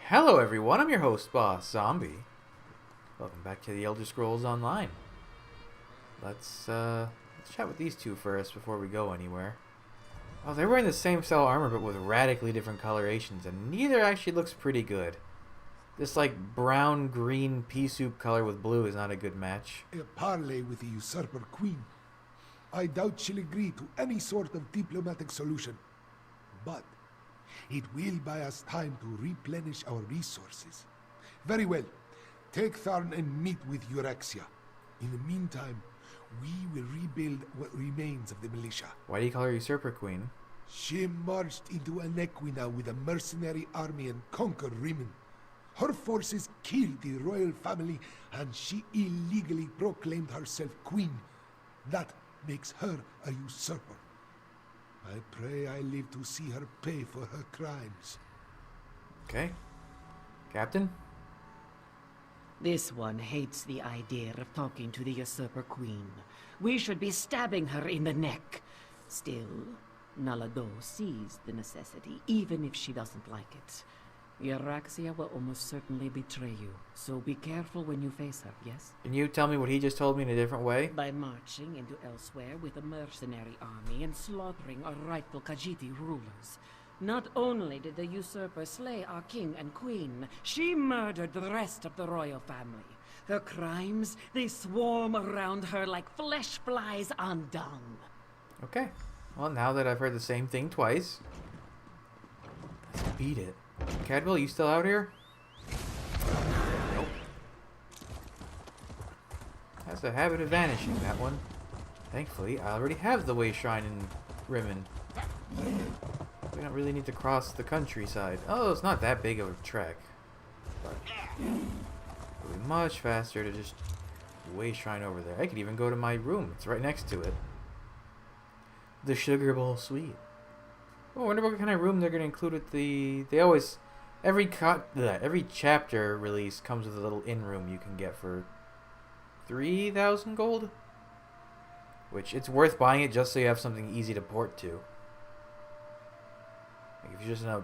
Hello everyone, I'm your host, Boss Zombie. Welcome back to the Elder Scrolls Online. Let's chat with these two first before we go anywhere. Oh, they're wearing the same style armor but with radically different colorations, and neither actually looks pretty good. This like brown-green pea soup color with blue is not a good match. A parley with the usurper queen. I doubt she'll agree to any sort of diplomatic solution. But it will buy us time to replenish our resources. Very well. Take Tharn and meet with Euraxia. In the meantime, we will rebuild what remains of the militia. Why do you call her Usurper Queen? She marched into Anequina with a mercenary army and conquered Rimmon. Her forces killed the royal family, and she illegally proclaimed herself queen. That makes her a usurper. I pray I live to see her pay for her crimes. Okay. Captain? This one hates the idea of talking to the usurper queen. We should be stabbing her in the neck. Still, Nalado sees the necessity, even if she doesn't like it. Euraxia will almost certainly betray you, so be careful when you face her, yes? Can you tell me what he just told me in a different way? By marching into Elsweyr with a mercenary army and slaughtering our rightful Khajiit rulers. Not only did the usurper slay our king and queen, she murdered the rest of the royal family. Her crimes, they swarm around her like flesh flies on dung. Okay. Well, now that I've heard the same thing twice, let's beat it. Cadwell, you still out here? Nope. Has a habit of vanishing, that one. Thankfully, I already have the way shrine in Rimmon. We don't really need to cross the countryside. Oh, it's not that big of a trek. But it'll be much faster to just way shrine over there. I could even go to my room. It's right next to it. The Sugar Bowl Suite. Oh, I wonder what kind of room they're going to include with the... They always... Every chapter release comes with a little in-room you can get for 3,000 gold? Which, it's worth buying it just so you have something easy to port to. Like, if you're just in a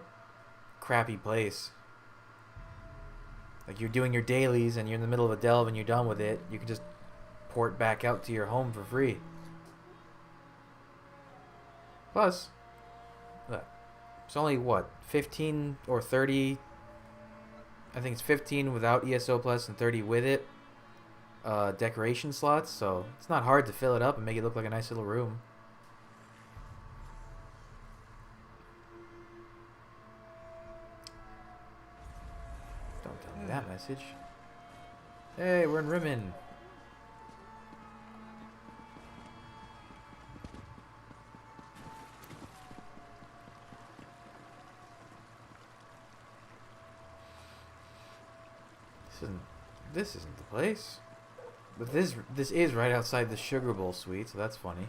crappy place. Like, you're doing your dailies and you're in the middle of a delve and you're done with it, you can just port back out to your home for free. Plus... It's only, what, 15 or 30, I think it's 15 without ESO Plus and 30 with it, decoration slots, so it's not hard to fill it up and make it look like a nice little room. Don't tell me that message. Hey, we're in Rimmon. This isn't the place. But this is right outside the Sugar Bowl Suite, so that's funny.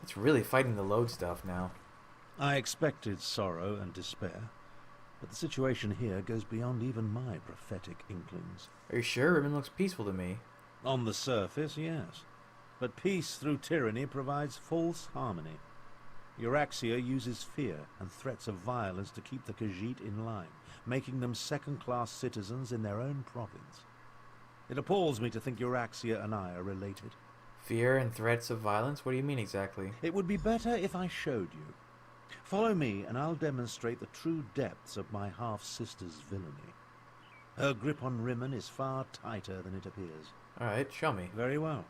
It's really fighting the load stuff now. I expected sorrow and despair, but the situation here goes beyond even my prophetic inklings. Are you sure? Rimmon looks peaceful to me. On the surface, yes. But peace through tyranny provides false harmony. Euraxia uses fear and threats of violence to keep the Khajiit in line, making them second-class citizens in their own province. It appalls me to think Euraxia and I are related. Fear and threats of violence? What do you mean exactly? It would be better if I showed you. Follow me and I'll demonstrate the true depths of my half-sister's villainy. Her grip on Rimmon is far tighter than it appears. Alright, show me. Very well.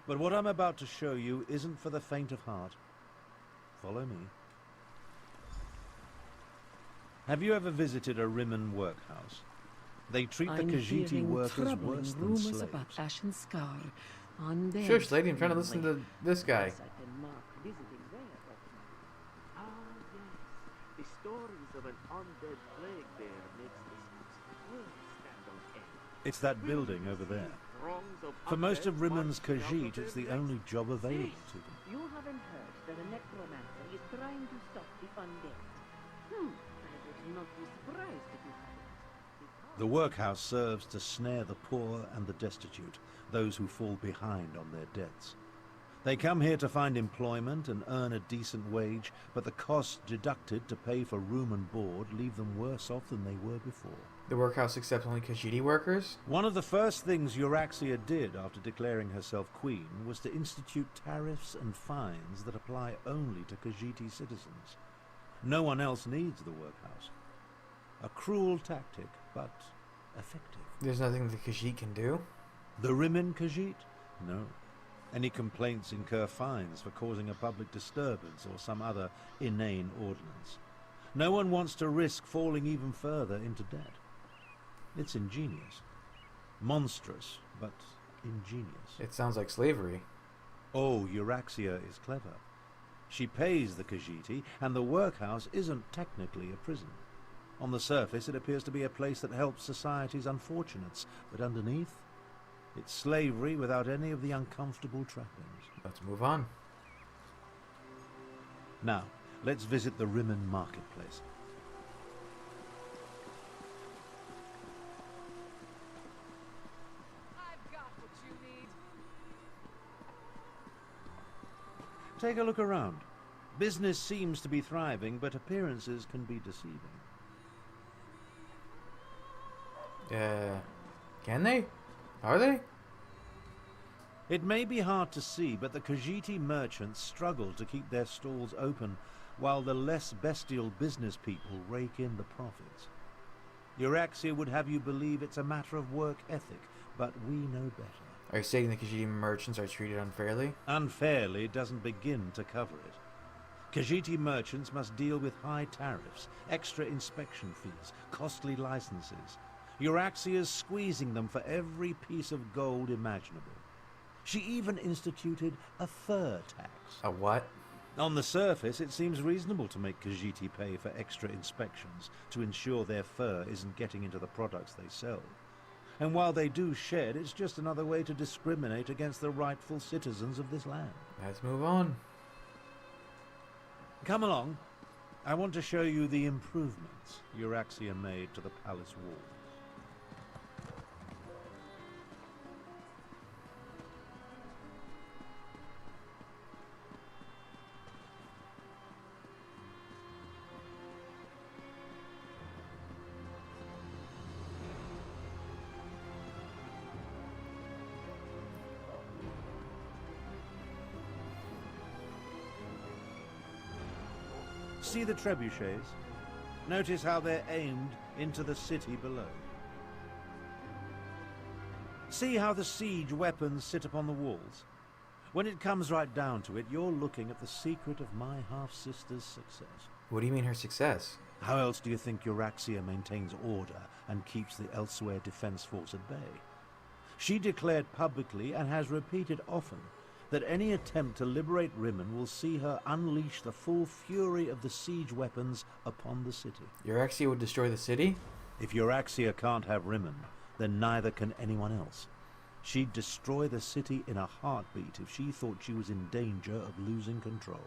But what I'm about to show you isn't for the faint of heart. Follow me. Have you ever visited a Rimmon workhouse? They treat the Khajiit workers worse than slaves. About Ashen Scar on Shush, lady, I'm trying to listen to this guy. The stories of an undead plague there makes this world stand on end. It's that building over there. For most of Rimmon's Khajiit, it's the only job available to them. You haven't heard that a necromancer is trying to stop the undead. I would not be surprised if you hadn't. The workhouse serves to snare the poor and the destitute, those who fall behind on their debts. They come here to find employment and earn a decent wage, but the costs deducted to pay for room and board leave them worse off than they were before. The workhouse accepts only Khajiit workers? One of the first things Euraxia did after declaring herself queen was to institute tariffs and fines that apply only to Khajiit citizens. No one else needs the workhouse. A cruel tactic, but effective. There's nothing the Khajiit can do? The Rimmon Khajiit? No. Any complaints incur fines for causing a public disturbance or some other inane ordinance. No one wants to risk falling even further into debt. It's ingenious. Monstrous, but ingenious. It sounds like slavery. Oh, Euraxia is clever. She pays the Khajiit, and the workhouse isn't technically a prison. On the surface, it appears to be a place that helps society's unfortunates, but underneath, it's slavery without any of the uncomfortable trappings. Let's move on. Now, let's visit the Rimmon marketplace. I've got what you need. Take a look around. Business seems to be thriving, but appearances can be deceiving. Can they? Are they? It may be hard to see, but the Khajiit merchants struggle to keep their stalls open, while the less bestial business people rake in the profits. Euraxia would have you believe it's a matter of work ethic, but we know better. Are you saying the Khajiit merchants are treated unfairly? Unfairly doesn't begin to cover it. Khajiit merchants must deal with high tariffs, extra inspection fees, costly licenses. Euraxia's squeezing them for every piece of gold imaginable. She even instituted a fur tax. A what? On the surface, it seems reasonable to make Khajiit pay for extra inspections to ensure their fur isn't getting into the products they sell. And while they do shed, it's just another way to discriminate against the rightful citizens of this land. Let's move on. Come along. I want to show you the improvements Euraxia made to the palace walls. See the trebuchets? Notice how they're aimed into the city below. See how the siege weapons sit upon the walls? When it comes right down to it, you're looking at the secret of my half-sister's success. What do you mean her success? How else do you think Euraxia maintains order and keeps the Elsweyr defense force at bay? She declared publicly, and has repeated often, that any attempt to liberate Rimmon will see her unleash the full fury of the siege weapons upon the city. Euraxia would destroy the city? If Euraxia can't have Rimmon, then neither can anyone else. She'd destroy the city in a heartbeat if she thought she was in danger of losing control.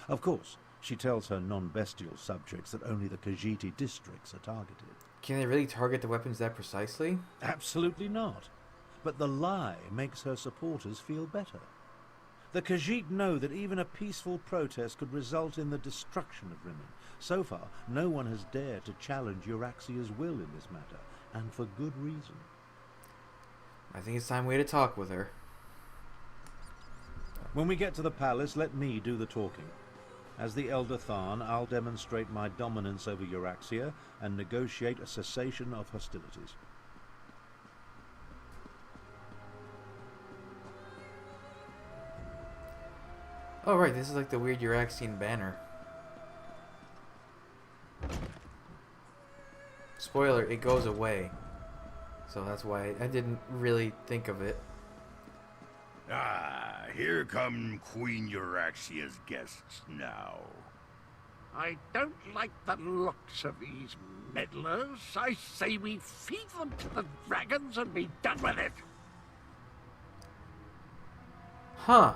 Of course, she tells her non-bestial subjects that only the Khajiit districts are targeted. Can they really target the weapons that precisely? Absolutely not. But the lie makes her supporters feel better. The Khajiit know that even a peaceful protest could result in the destruction of Rimmon. So far, no one has dared to challenge Euraxia's will in this matter, and for good reason. I think it's time we had a talk with her. When we get to the palace, let me do the talking. As the Elder Tharn, I'll demonstrate my dominance over Euraxia and negotiate a cessation of hostilities. Oh right, this is like the weird Euraxian banner. Spoiler, it goes away. So that's why I didn't really think of it. Ah, here come Queen Euraxia's guests now. I don't like the looks of these meddlers. I say we feed them to the dragons and be done with it. Huh.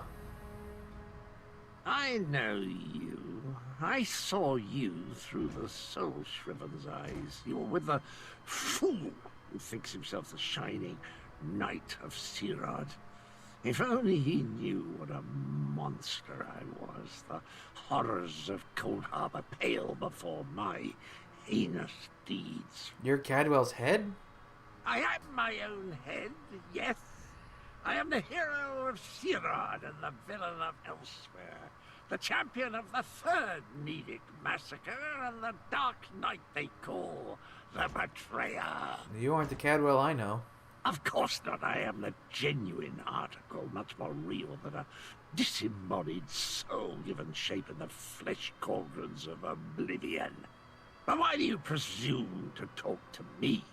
I know you. I saw you through the soul-shriven's eyes. You were with the fool who thinks himself the shining knight of Sirad. If only he knew what a monster I was. The horrors of Cold Harbor pale before my heinous deeds. You're Cadwell's head? I am my own head, yes. I am the hero of Sirad and the villain of Elsweyr, the champion of the Third Nedic Massacre and the dark knight they call the Betrayer. You aren't the Cadwell I know. Of course not. I am the genuine article, much more real than a disembodied soul given shape in the flesh cauldrons of oblivion. But why do you presume to talk to me?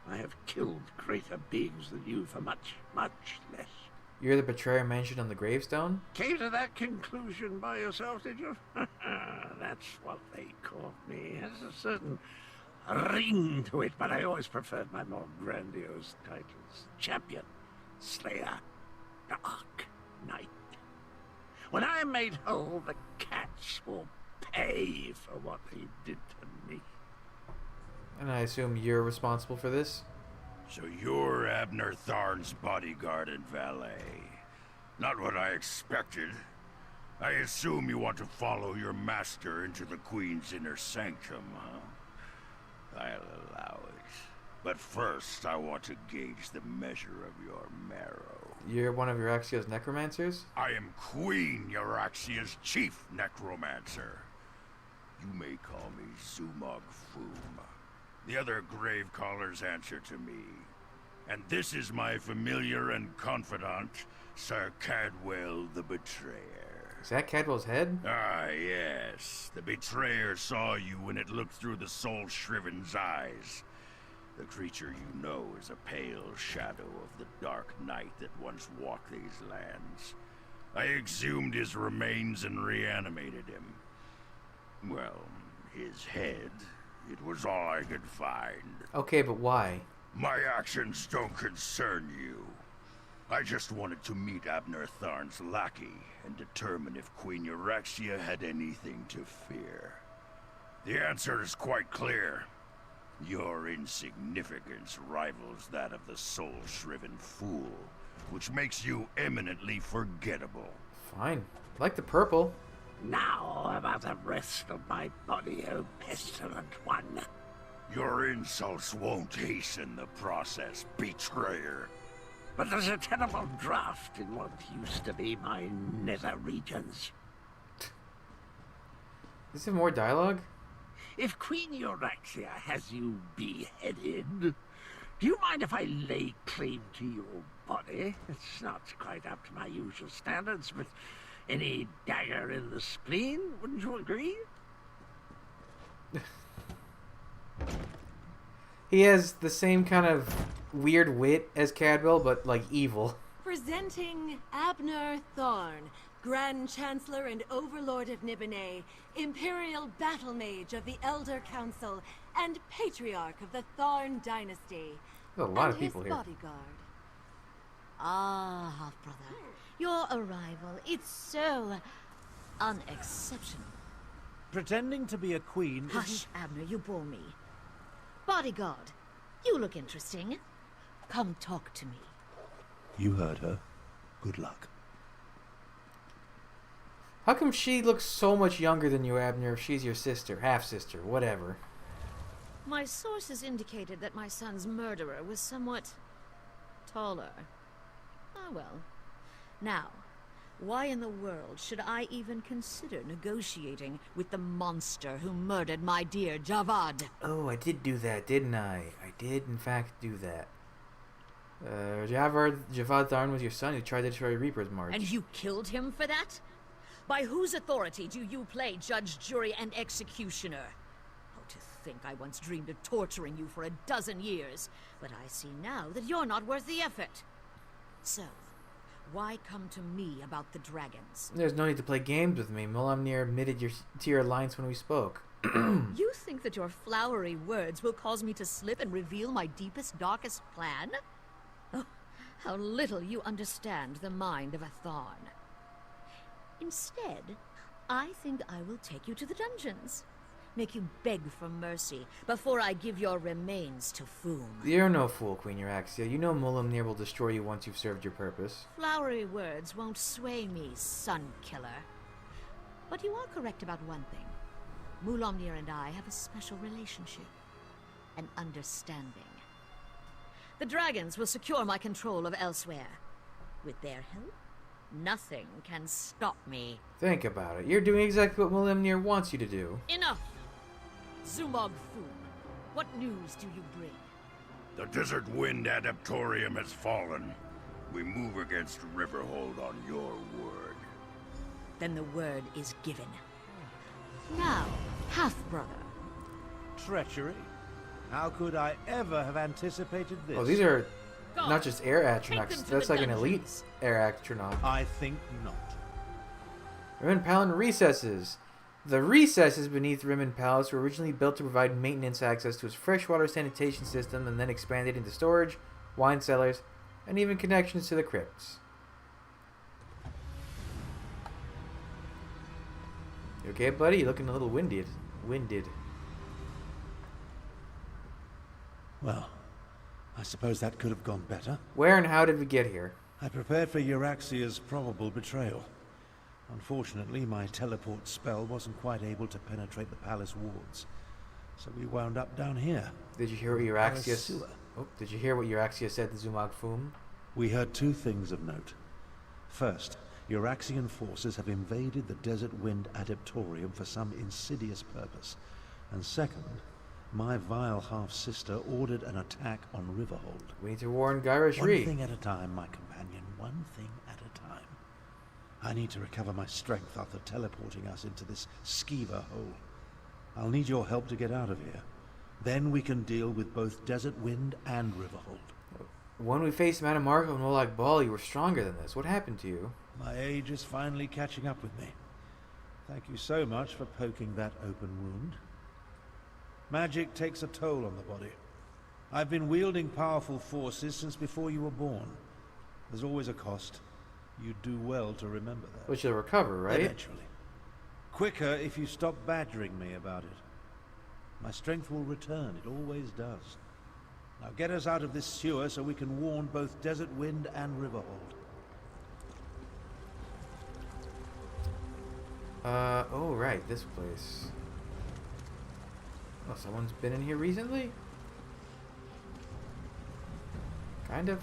I have killed greater beings than you for much, much less. You're the betrayer mentioned on the gravestone? Came to that conclusion by yourself, did you? That's what they called me. It has a certain ring to it, but I always preferred my more grandiose titles. Champion, Slayer, Dark Knight. When I am made whole, the cats will pay for what they did to me. And I assume you're responsible for this? So you're Abner Tharn's bodyguard and valet. Not what I expected. I assume you want to follow your master into the Queen's inner sanctum, huh? I'll allow it. But first, I want to gauge the measure of your marrow. You're one of Euraxia's necromancers? I am Queen Euraxia's chief necromancer. You may call me Zumog Foom. The other grave callers answer to me. And this is my familiar and confidant, Sir Cadwell the Betrayer. Is that Cadwell's head? Ah, yes. The Betrayer saw you when it looked through the soul-shriven's eyes. The creature you know is a pale shadow of the dark knight that once walked these lands. I exhumed his remains and reanimated him. Well, his head, it was all I could find. Okay, but why? My actions don't concern you. I just wanted to meet Abner Tharn's lackey and determine if Queen Euraxia had anything to fear. The answer is quite clear. Your insignificance rivals that of the soul-shriven fool, which makes you eminently forgettable. Fine. I like the purple. Now about the rest of my body, O pestilent one. Your insults won't hasten the process, betrayer. But there's a terrible draft in what used to be my nether regions. Is there more dialogue? If Queen Euraxia has you beheaded, do you mind if I lay claim to your body? It's not quite up to my usual standards, but any dagger in the spleen, wouldn't you agree? He has the same kind of weird wit as Cadwell, but like evil. Presenting Abner Tharn, Grand Chancellor and Overlord of Nibene, Imperial Battle Mage of the Elder Council, and Patriarch of the Tharn Dynasty. There's a lot and of people his here. bodyguard. Ah, half-brother. Your arrival, it's so unexceptional. Pretending to be a queen Hush, Abner, you bore me. Bodyguard, you look interesting. Come talk to me. You heard her. Good luck. How come she looks so much younger than you, Abner, if she's your sister, half-sister, whatever? My sources indicated that my son's murderer was somewhat taller. Ah, well. Now, why in the world should I even consider negotiating with the monster who murdered my dear Javad? Oh, I did do that, didn't I? I did, in fact, do that. Javad Tharn was your son who tried to destroy Reaper's March. And you killed him for that? By whose authority do you play judge, jury, and executioner? Oh, to think I once dreamed of torturing you for a dozen years. But I see now that you're not worth the effort. So, why come to me about the dragons? There's no need to play games with me. Molamnir admitted to your alliance when we spoke. You think that your flowery words will cause me to slip and reveal my deepest, darkest plan? Oh, how little you understand the mind of a Tharn. Instead, I think I will take you to the dungeons. make you beg for mercy before I give your remains to Foom. You're no fool, Queen Euraxia. You know Mulimnir will destroy you once you've served your purpose. Flowery words won't sway me, sun killer. But you are correct about one thing. Mulimnir and I have a special relationship. An understanding. The dragons will secure my control of Elsweyr. With their help, nothing can stop me. Think about it. You're doing exactly what Mulimnir wants you to do. Enough! Zumog Foom, what news do you bring? The Desert Wind Adaptorium has fallen. We move against Riverhold on your word. Then the word is given. Now, half-brother. Treachery? How could I ever have anticipated this? Oh, these are Go. not just air Take them astronauts. to That's the like an elite dungeons. air astronaut. I think not. Rimmon Palace recesses. The recesses beneath Rimmon Palace were originally built to provide maintenance access to its freshwater sanitation system and then expanded into storage, wine cellars, and even connections to the crypts. You okay, buddy? You're looking a little winded. Well, I suppose that could have gone better. Where and how did we get here? I prepared for Euraxia's probable betrayal. Unfortunately, my teleport spell wasn't quite able to penetrate the palace wards, so we wound up down here. Did you hear what Palace Euraxia? sewer. Oh, did you hear what Euraxia said to Zumog Foom? We heard two things of note. First, Euraxian forces have invaded the Desert Wind Adaptorium for some insidious purpose. And second, my vile half-sister ordered an attack on Riverhold. We need to warn Gyrash One Ree. thing at a time, my companion. One thing at a time. I need to recover my strength after teleporting us into this skeever hole. I'll need your help to get out of here. Then we can deal with both Desert Wind and Riverhold. When we faced Matamarco and Molag Bal, you were stronger than this. What happened to you? My age is finally catching up with me. Thank you so much for poking that open wound. Magic takes a toll on the body. I've been wielding powerful forces since before you were born. There's always a cost. You'd do well to remember that. But you'll recover, right? Eventually. Quicker if you stop badgering me about it. My strength will return, it always does. Now get us out of this sewer so we can warn both Desert Wind and Riverhold. Oh, right, this place. Oh, someone's been in here recently? Kind of.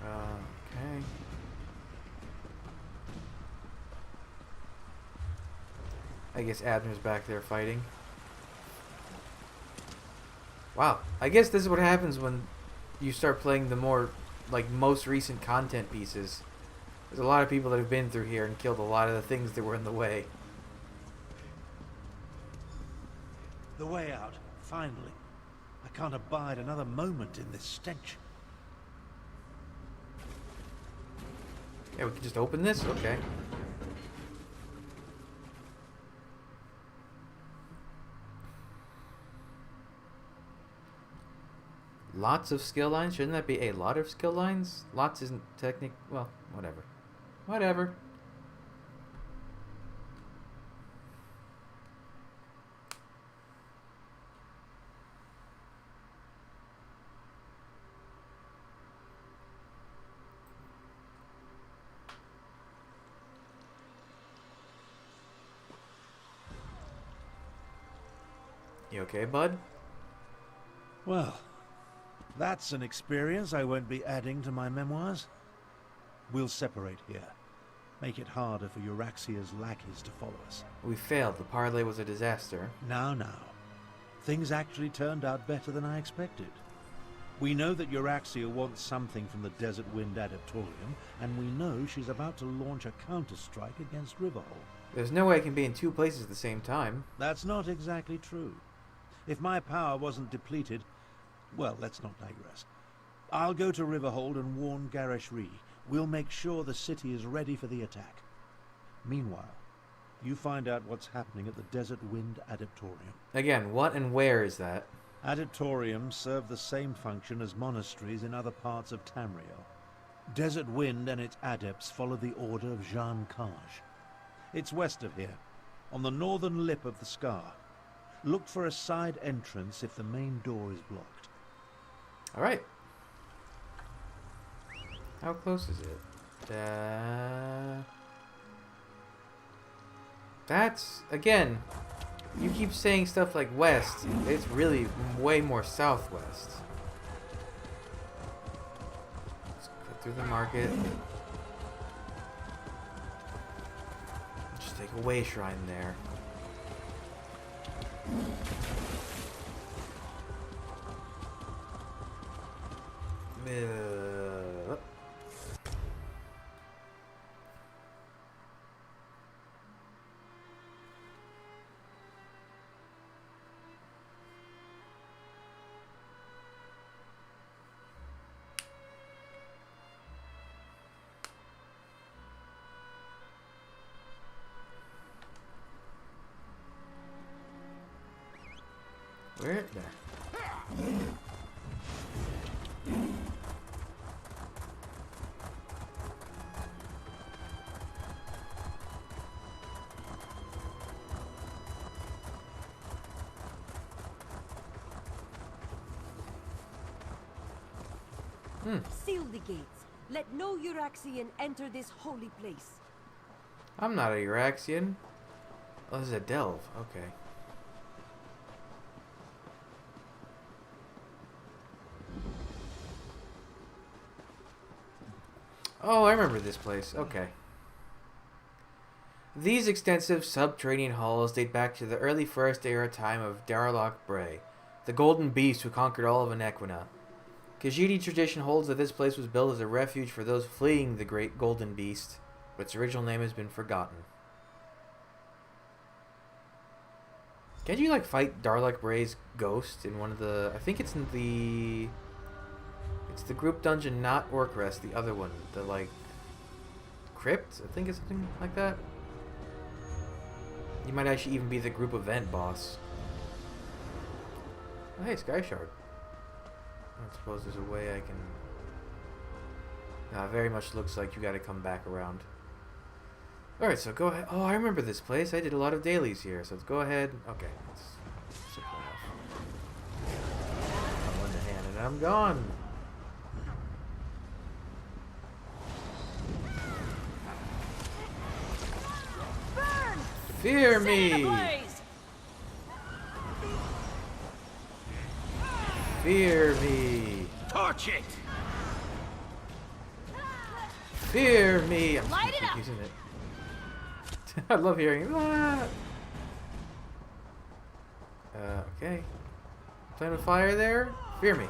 Okay. I guess Abner's back there fighting. Wow. I guess this is what happens when you start playing the more, like, most recent content pieces. There's a lot of people that have been through here and killed a lot of the things that were in the way. The way out, finally. I can't abide another moment in this stench. Yeah, we can just open this? Okay. Lots of skill lines? Shouldn't that be a lot of skill lines? Lots isn't technic... Well, whatever. Whatever. You okay, bud? Well, that's an experience I won't be adding to my memoirs. We'll separate here. Make it harder for Euraxia's lackeys to follow us. We failed. The parlay was a disaster. Now. Things actually turned out better than I expected. We know that Euraxia wants something from the Desert Wind Adaptorium, and we know she's about to launch a counter-strike against Riverhold. There's no way I can be in two places at the same time. That's not exactly true. If my power wasn't depleted... Well, let's not digress. I'll go to Riverhold and warn Gyrash Ree. We'll make sure the city is ready for the attack. Meanwhile, You find out what's happening at the Desert Wind Adeptorium. Again, what and where is that? Adeptoriums serve the same function as monasteries in other parts of Tamriel. Desert Wind and its adepts follow the order of Jean Kaj. It's west of here, on the northern lip of the scar. Look for a side entrance if the main door is blocked. Alright. How close is it? That's, again, you keep saying stuff like west. It's really way more southwest. Let's cut through the market. Just take a way shrine there. Where? There. Seal the gates. Let no Euraxian enter this holy place. I'm not a Euraxian. Oh, this is a delve. Okay. Oh, I remember this place. Okay. These extensive subterranean halls date back to the early First Era time of Darloch Bray, the golden beast who conquered all of Anequina. Khajiit tradition holds that this place was built as a refuge for those fleeing the great golden beast, but its original name has been forgotten. Can't you, like, fight Darloch Bray's ghost in one of the... I think it's in the... It's the group dungeon, not Orc-Rest, the other one. The, like... Crypt? I think it's something like that. You might actually even be the group event boss. Oh, hey, Sky Shard. I suppose there's a way I can... very much looks like you gotta come back around. Alright, so go ahead. Oh, I remember this place. I did a lot of dailies here, so let's go ahead. Okay, let's simple enough. One to hand and I'm gone. Burn! Fear Set it me! ablaze! Fear me! Torch it! Fear me! I'm Light it up! using it. I love hearing that. Okay. Flame of fire there? Fear me.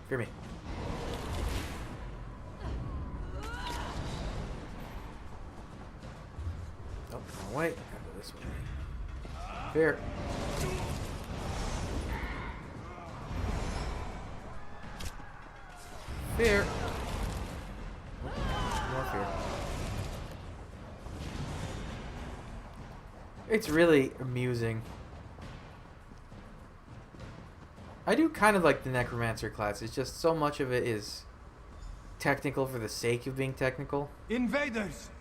Fear me. Oh, wrong way. Gotta go this way. Fear. Fear. More fear. It's really amusing. I do kind of like the Necromancer class. It's just so much of it is technical for the sake of being technical. Invaders!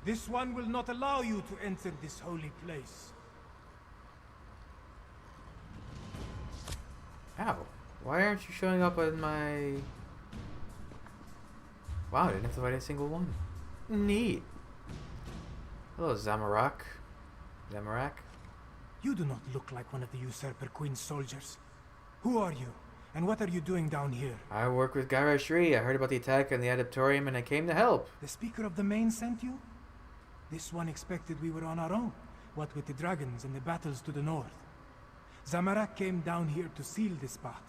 This one will not allow you to enter this holy place. Ow. Why aren't you showing up in my... Wow, I didn't have to fight a single one. Neat. Hello, Zamorak. Zamorak? You do not look like one of the Usurper Queen's soldiers. Who are you? And what are you doing down here? I work with Gara Shri. I heard about the attack on the Adeptorium and I came to help. The Speaker of the Main sent you? This one expected we were on our own, what with the dragons and the battles to the north. Zamorak came down here to seal the spot,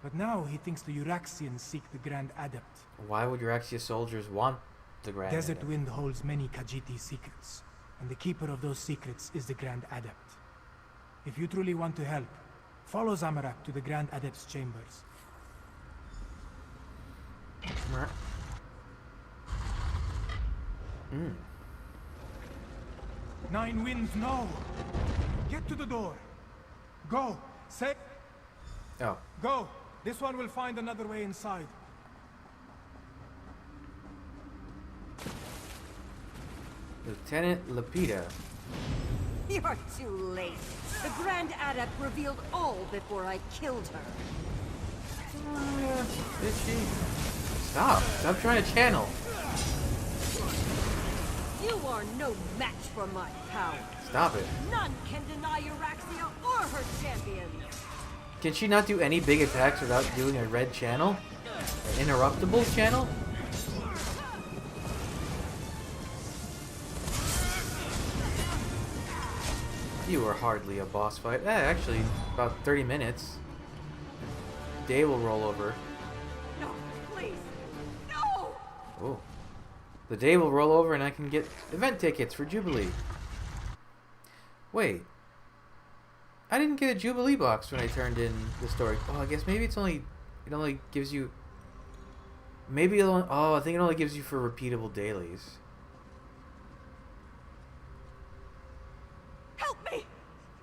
but now he thinks the Euraxians seek the Grand Adept. Why would Euraxia soldiers want the Grand Desert Adept? Wind holds many Khajiit secrets, and the keeper of those secrets is the Grand Adept. If you truly want to help, Follow Zamarak to the Grand Adept's chambers. Nine Winds, no! Get to the door! Go! Say... Oh. Go! This one will find another way inside. Lieutenant Lapita. You're too late. The Grand Adept revealed all before I killed her. Did she? Stop. Stop trying to channel. You are no match for my power. Stop it. None can deny Euraxia or her champions. Can she not do any big attacks without doing a red channel? An interruptible channel? You were hardly a boss fight. Actually, about 30 minutes. Day will roll over. No, please. No! Oh. The day will roll over and I can get event tickets for Jubilee. Wait. I didn't get a Jubilee box when I turned in the story. Oh, I guess maybe it's only... It only gives you... Maybe it'll... Oh, I think it only gives you for repeatable dailies. Help me!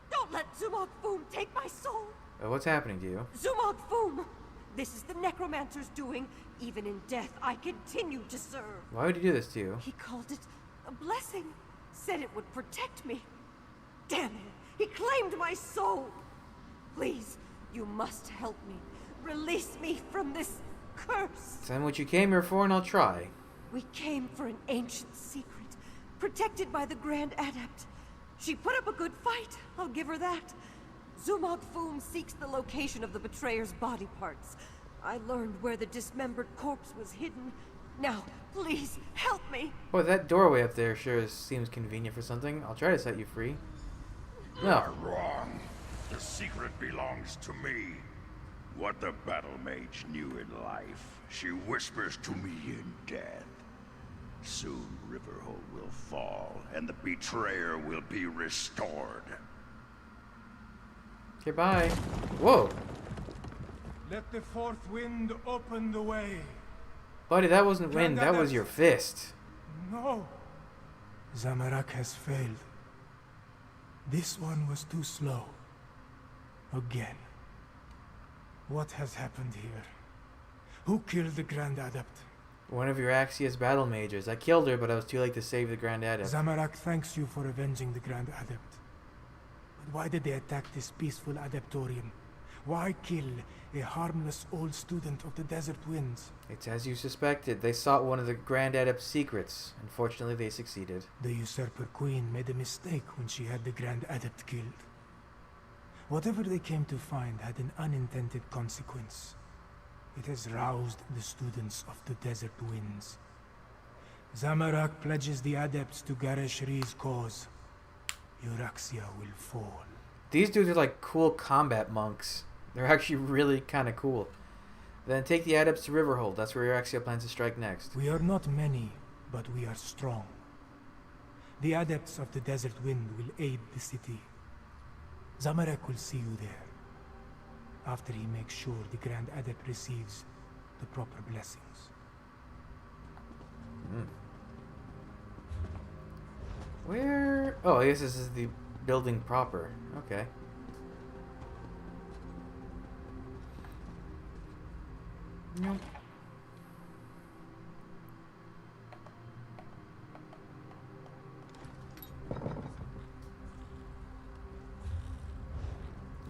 Don't let Zumog Foom take my soul! What's happening to you? Zumog Foom! This is the Necromancer's doing. Even in death, I continue to serve. Why would he do this to you? He called it a blessing. Said it would protect me. Damn it! He claimed my soul! Please, you must help me. Release me from this curse. Tell me what you came here for and I'll try. We came for an ancient secret, protected by the Grand Adept. She put up a good fight, I'll give her that. Zumog Foom seeks the location of the betrayer's body parts. I learned where the dismembered corpse was hidden. Now, please, help me. Boy, that doorway up there sure seems convenient for something. I'll try to set you free. No. You're wrong. The secret belongs to me. What the battle mage knew in life, she whispers to me in death. Soon Riverhold will fall, and the betrayer will be restored. Okay, bye. Whoa. Let the fourth wind open the way. Buddy, that wasn't wind, that was your fist. No. Zamarak has failed. This one was too slow. Again. What has happened here? Who killed the Grand Adept? One of Euraxia's battle mages. I killed her, but I was too late to save the Grand Adept. Zamarak thanks you for avenging the Grand Adept. But why did they attack this peaceful adeptorium? Why kill a harmless old student of the Desert Winds? It's as you suspected. They sought one of the Grand Adept's secrets. Unfortunately, they succeeded. The Usurper Queen made a mistake when she had the Grand Adept killed. Whatever they came to find had an unintended consequence. It has roused the students of the Desert Winds. Zamarak pledges the adepts to Gareshri's cause. Euraxia will fall. These dudes are like cool combat monks. They're actually really kind of cool. Then take the adepts to Riverhold. That's where Euraxia plans to strike next. We are not many, but we are strong. The adepts of the Desert Wind will aid the city. Zamarak will see you there, after he makes sure the Grand Adept receives the proper blessings. Where? Oh, I guess this is the building proper. Okay. Nope.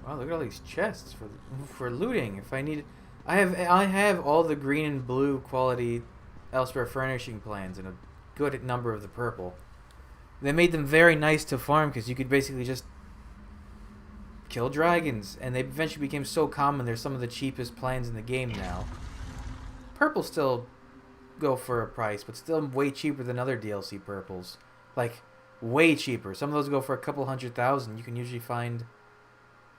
Wow, look at all these chests for looting. If I need, I have all the green and blue quality Elsweyr furnishing plans and a good number of the purple. They made them very nice to farm because you could basically just kill dragons, and they eventually became so common. They're some of the cheapest plans in the game now. Purple still go for a price, but still way cheaper than other DLC purples. Like, way cheaper. Some of those go for a couple $100,000. You can usually find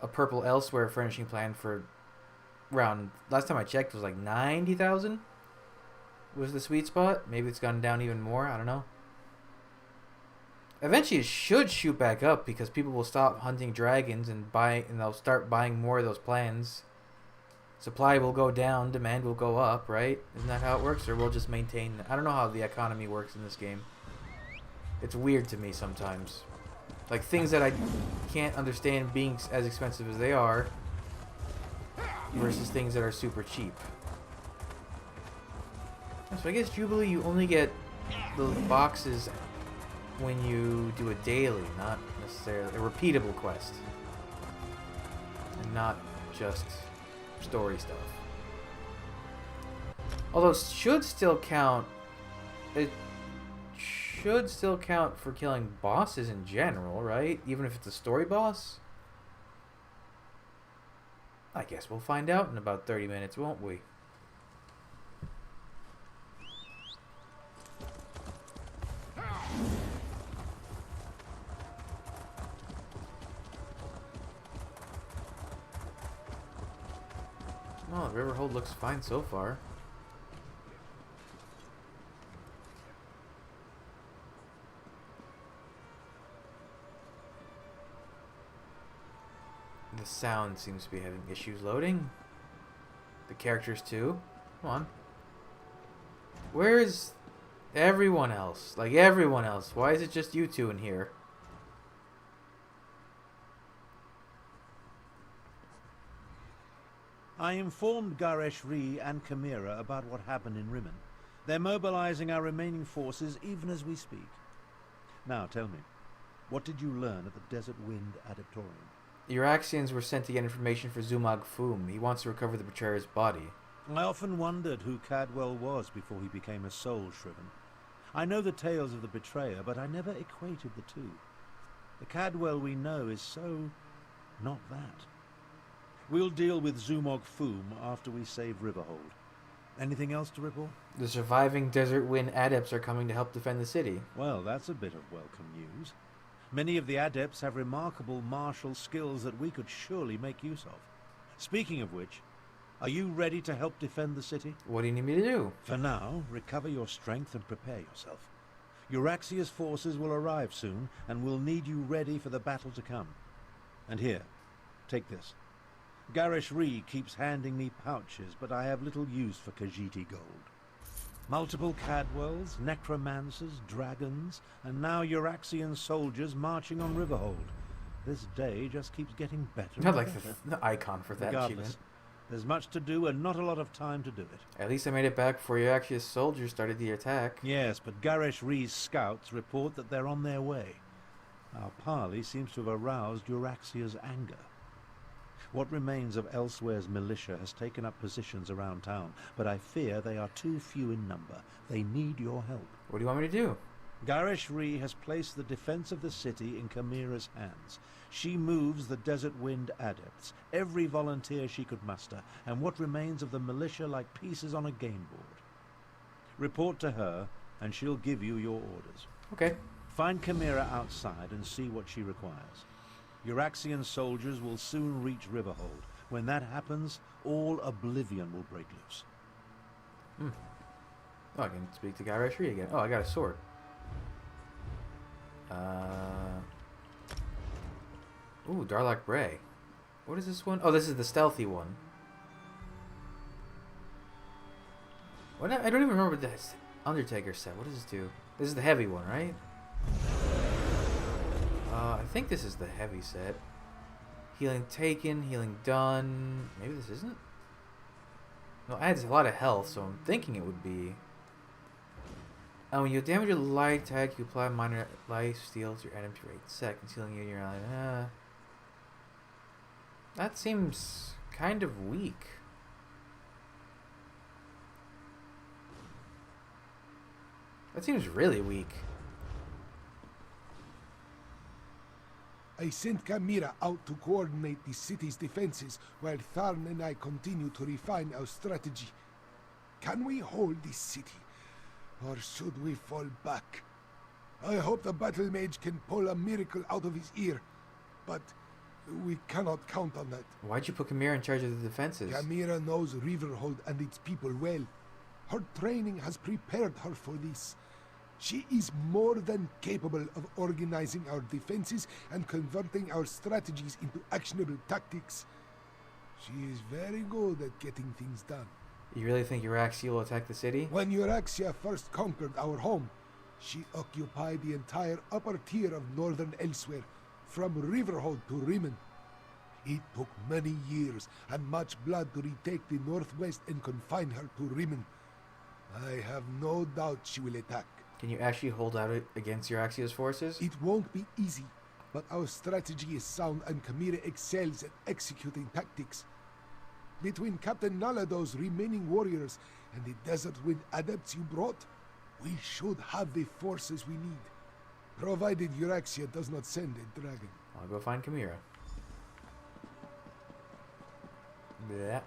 a purple Elsweyr furnishing plan for around, last time I checked, it was like 90,000 was the sweet spot. Maybe it's gone down even more. I don't know. Eventually, it should shoot back up because people will stop hunting dragons and they'll start buying more of those plans. Supply will go down, demand will go up, right? Isn't that how it works? Or we'll just maintain... I don't know how the economy works in this game. It's weird to me sometimes. Like, things that I can't understand being as expensive as they are versus things that are super cheap. So I guess Jubilee, you only get the boxes when you do a daily, not necessarily a repeatable quest. And not just story stuff. Although it should still count. It should still count for killing bosses in general, right? Even if it's a story boss? I guess we'll find out in about 30 minutes, won't we? Oh, Riverhold looks fine so far. The sound seems to be having issues loading. The characters too. Come on. Where is everyone else? Like everyone else. Why is it just you two in here? I informed Garesh-Ri and Chimera about what happened in Rimmon. They're mobilizing our remaining forces even as we speak. Now, tell me, what did you learn at the Desert Wind Adeptorium? Uraxians were sent to get information for Zumag Foom. He wants to recover the betrayer's body. I often wondered who Cadwell was before he became a soul shriven. I know the tales of the betrayer, but I never equated the two. The Cadwell we know is so... not that. We'll deal with Zumog Foom after we save Riverhold. Anything else to report? The surviving Desert Wind Adepts are coming to help defend the city. Well, that's a bit of welcome news. Many of the Adepts have remarkable martial skills that we could surely make use of. Speaking of which, are you ready to help defend the city? What do you need me to do? For now, recover your strength and prepare yourself. Euraxia's forces will arrive soon, and we'll need you ready for the battle to come. And here, take this. Garesh-Ri keeps handing me pouches, but I have little use for Khajiiti gold. Multiple Cadwells, Necromancers, Dragons, and now Euraxian soldiers marching on Riverhold. This day just keeps getting better and Not like better. the icon for that Regardless, achievement. there's much to do and not a lot of time to do it. At least I made it back before Uraxia's soldiers started the attack. Yes, but Garesh-Ri's scouts report that they're on their way. Our parley seems to have aroused Euraxia's anger. What remains of Elsweyr's militia has taken up positions around town, but I fear they are too few in number. They need your help. What do you want me to do? Garesh-Ri has placed the defense of the city in Chimera's hands. She moves the Desert Wind Adepts, every volunteer she could muster, and what remains of the militia like pieces on a game board. Report to her, and she'll give you your orders. Okay. Find Chimera outside and see what she requires. Euraxian soldiers will soon reach Riverhold. When that happens, all oblivion will break loose. Oh, I can speak to Garesh-Ri again. Oh, I got a sword. Ooh, Darlak Bray. What is this one? Oh, this is the stealthy one. What? I don't even remember what this Undertaker said. What does this do? This is the heavy one, right? I think this is the heavy set. Healing taken, healing done. Maybe this isn't? No, it adds a lot of health, so I'm thinking it would be. When you damage a light attack, you apply minor life steal to your enemy for 8 seconds, healing you in your ally. That seems kind of weak. That seems really weak. I sent Chimera out to coordinate the city's defenses while Tharn and I continue to refine our strategy. Can we hold this city, or should we fall back? I hope the battle mage can pull a miracle out of his ear, but we cannot count on that. Why'd you put Chimera in charge of the defenses? Chimera knows Riverhold and its people well. Her training has prepared her for this. She is more than capable of organizing our defenses and converting our strategies into actionable tactics. She is very good at getting things done. You really think Euraxia will attack the city? When Euraxia first conquered our home, she occupied the entire upper tier of northern Elsweyr, from Riverhold to Riemann. It took many years and much blood to retake the northwest and confine her to Riemann. I have no doubt she will attack. Can you actually hold out against Euraxia's forces? It won't be easy, but our strategy is sound and Chimera excels at executing tactics. Between Captain Nalado's remaining warriors and the Desert Wind adepts you brought, we should have the forces we need. Provided Euraxia does not send a dragon. I'll go find Chimera. Yeah.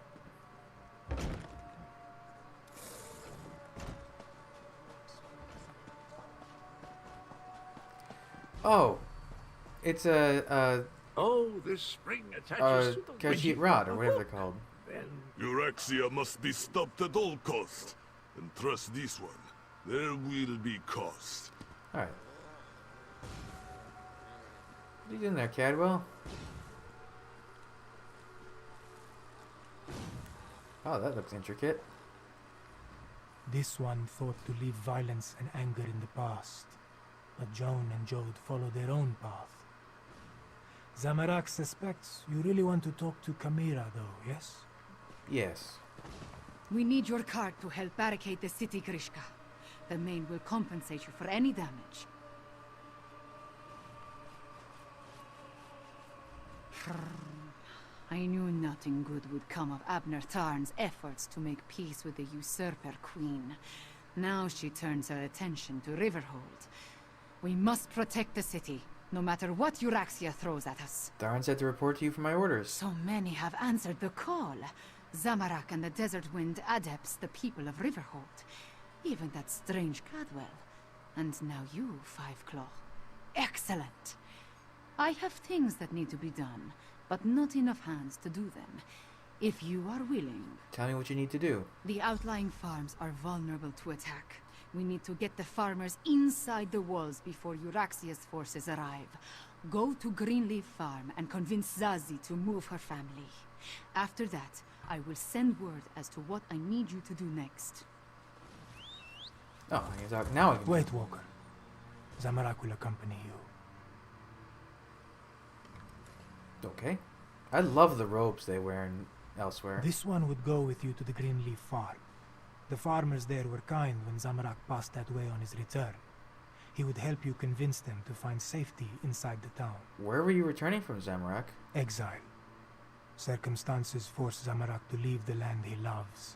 Oh, it's Oh, this spring attaches to the Khajiit rod, or whatever they're called. Then Euraxia must be stopped at all costs. And trust this one. There will be cost. Alright. What are you doing there, Cadwell? Oh, that looks intricate. This one thought to leave violence and anger in the past, but Joan and Jode follow their own path. Zamorak suspects you really want to talk to Chimera, though, yes? Yes. We need your cart to help barricade the city, Grishka. The main will compensate you for any damage. I knew nothing good would come of Abner Tarn's efforts to make peace with the usurper queen. Now she turns her attention to Riverhold. We must protect the city, no matter what Euraxia throws at us. Darn said to report to you for my orders. So many have answered the call. Zamorak and the Desert Wind adepts, the people of Riverhold. Even that strange Cadwell. And now you, Five Claw. Excellent! I have things that need to be done, but not enough hands to do them. If you are willing... Tell me what you need to do. The outlying farms are vulnerable to attack. We need to get the farmers inside the walls before Euraxia's forces arrive. Go to Greenleaf Farm and convince Zazie to move her family. After that, I will send word as to what I need you to do next. Oh, I can talk now. Wait, Walker. Zamorak will accompany you. Okay. I love the robes they wear in Elsweyr. This one would go with you to the Greenleaf Farm. The farmers there were kind when Zamorak passed that way on his return. He would help you convince them to find safety inside the town. Where were you returning from, Zamorak? Exile. Circumstances forced Zamorak to leave the land he loves.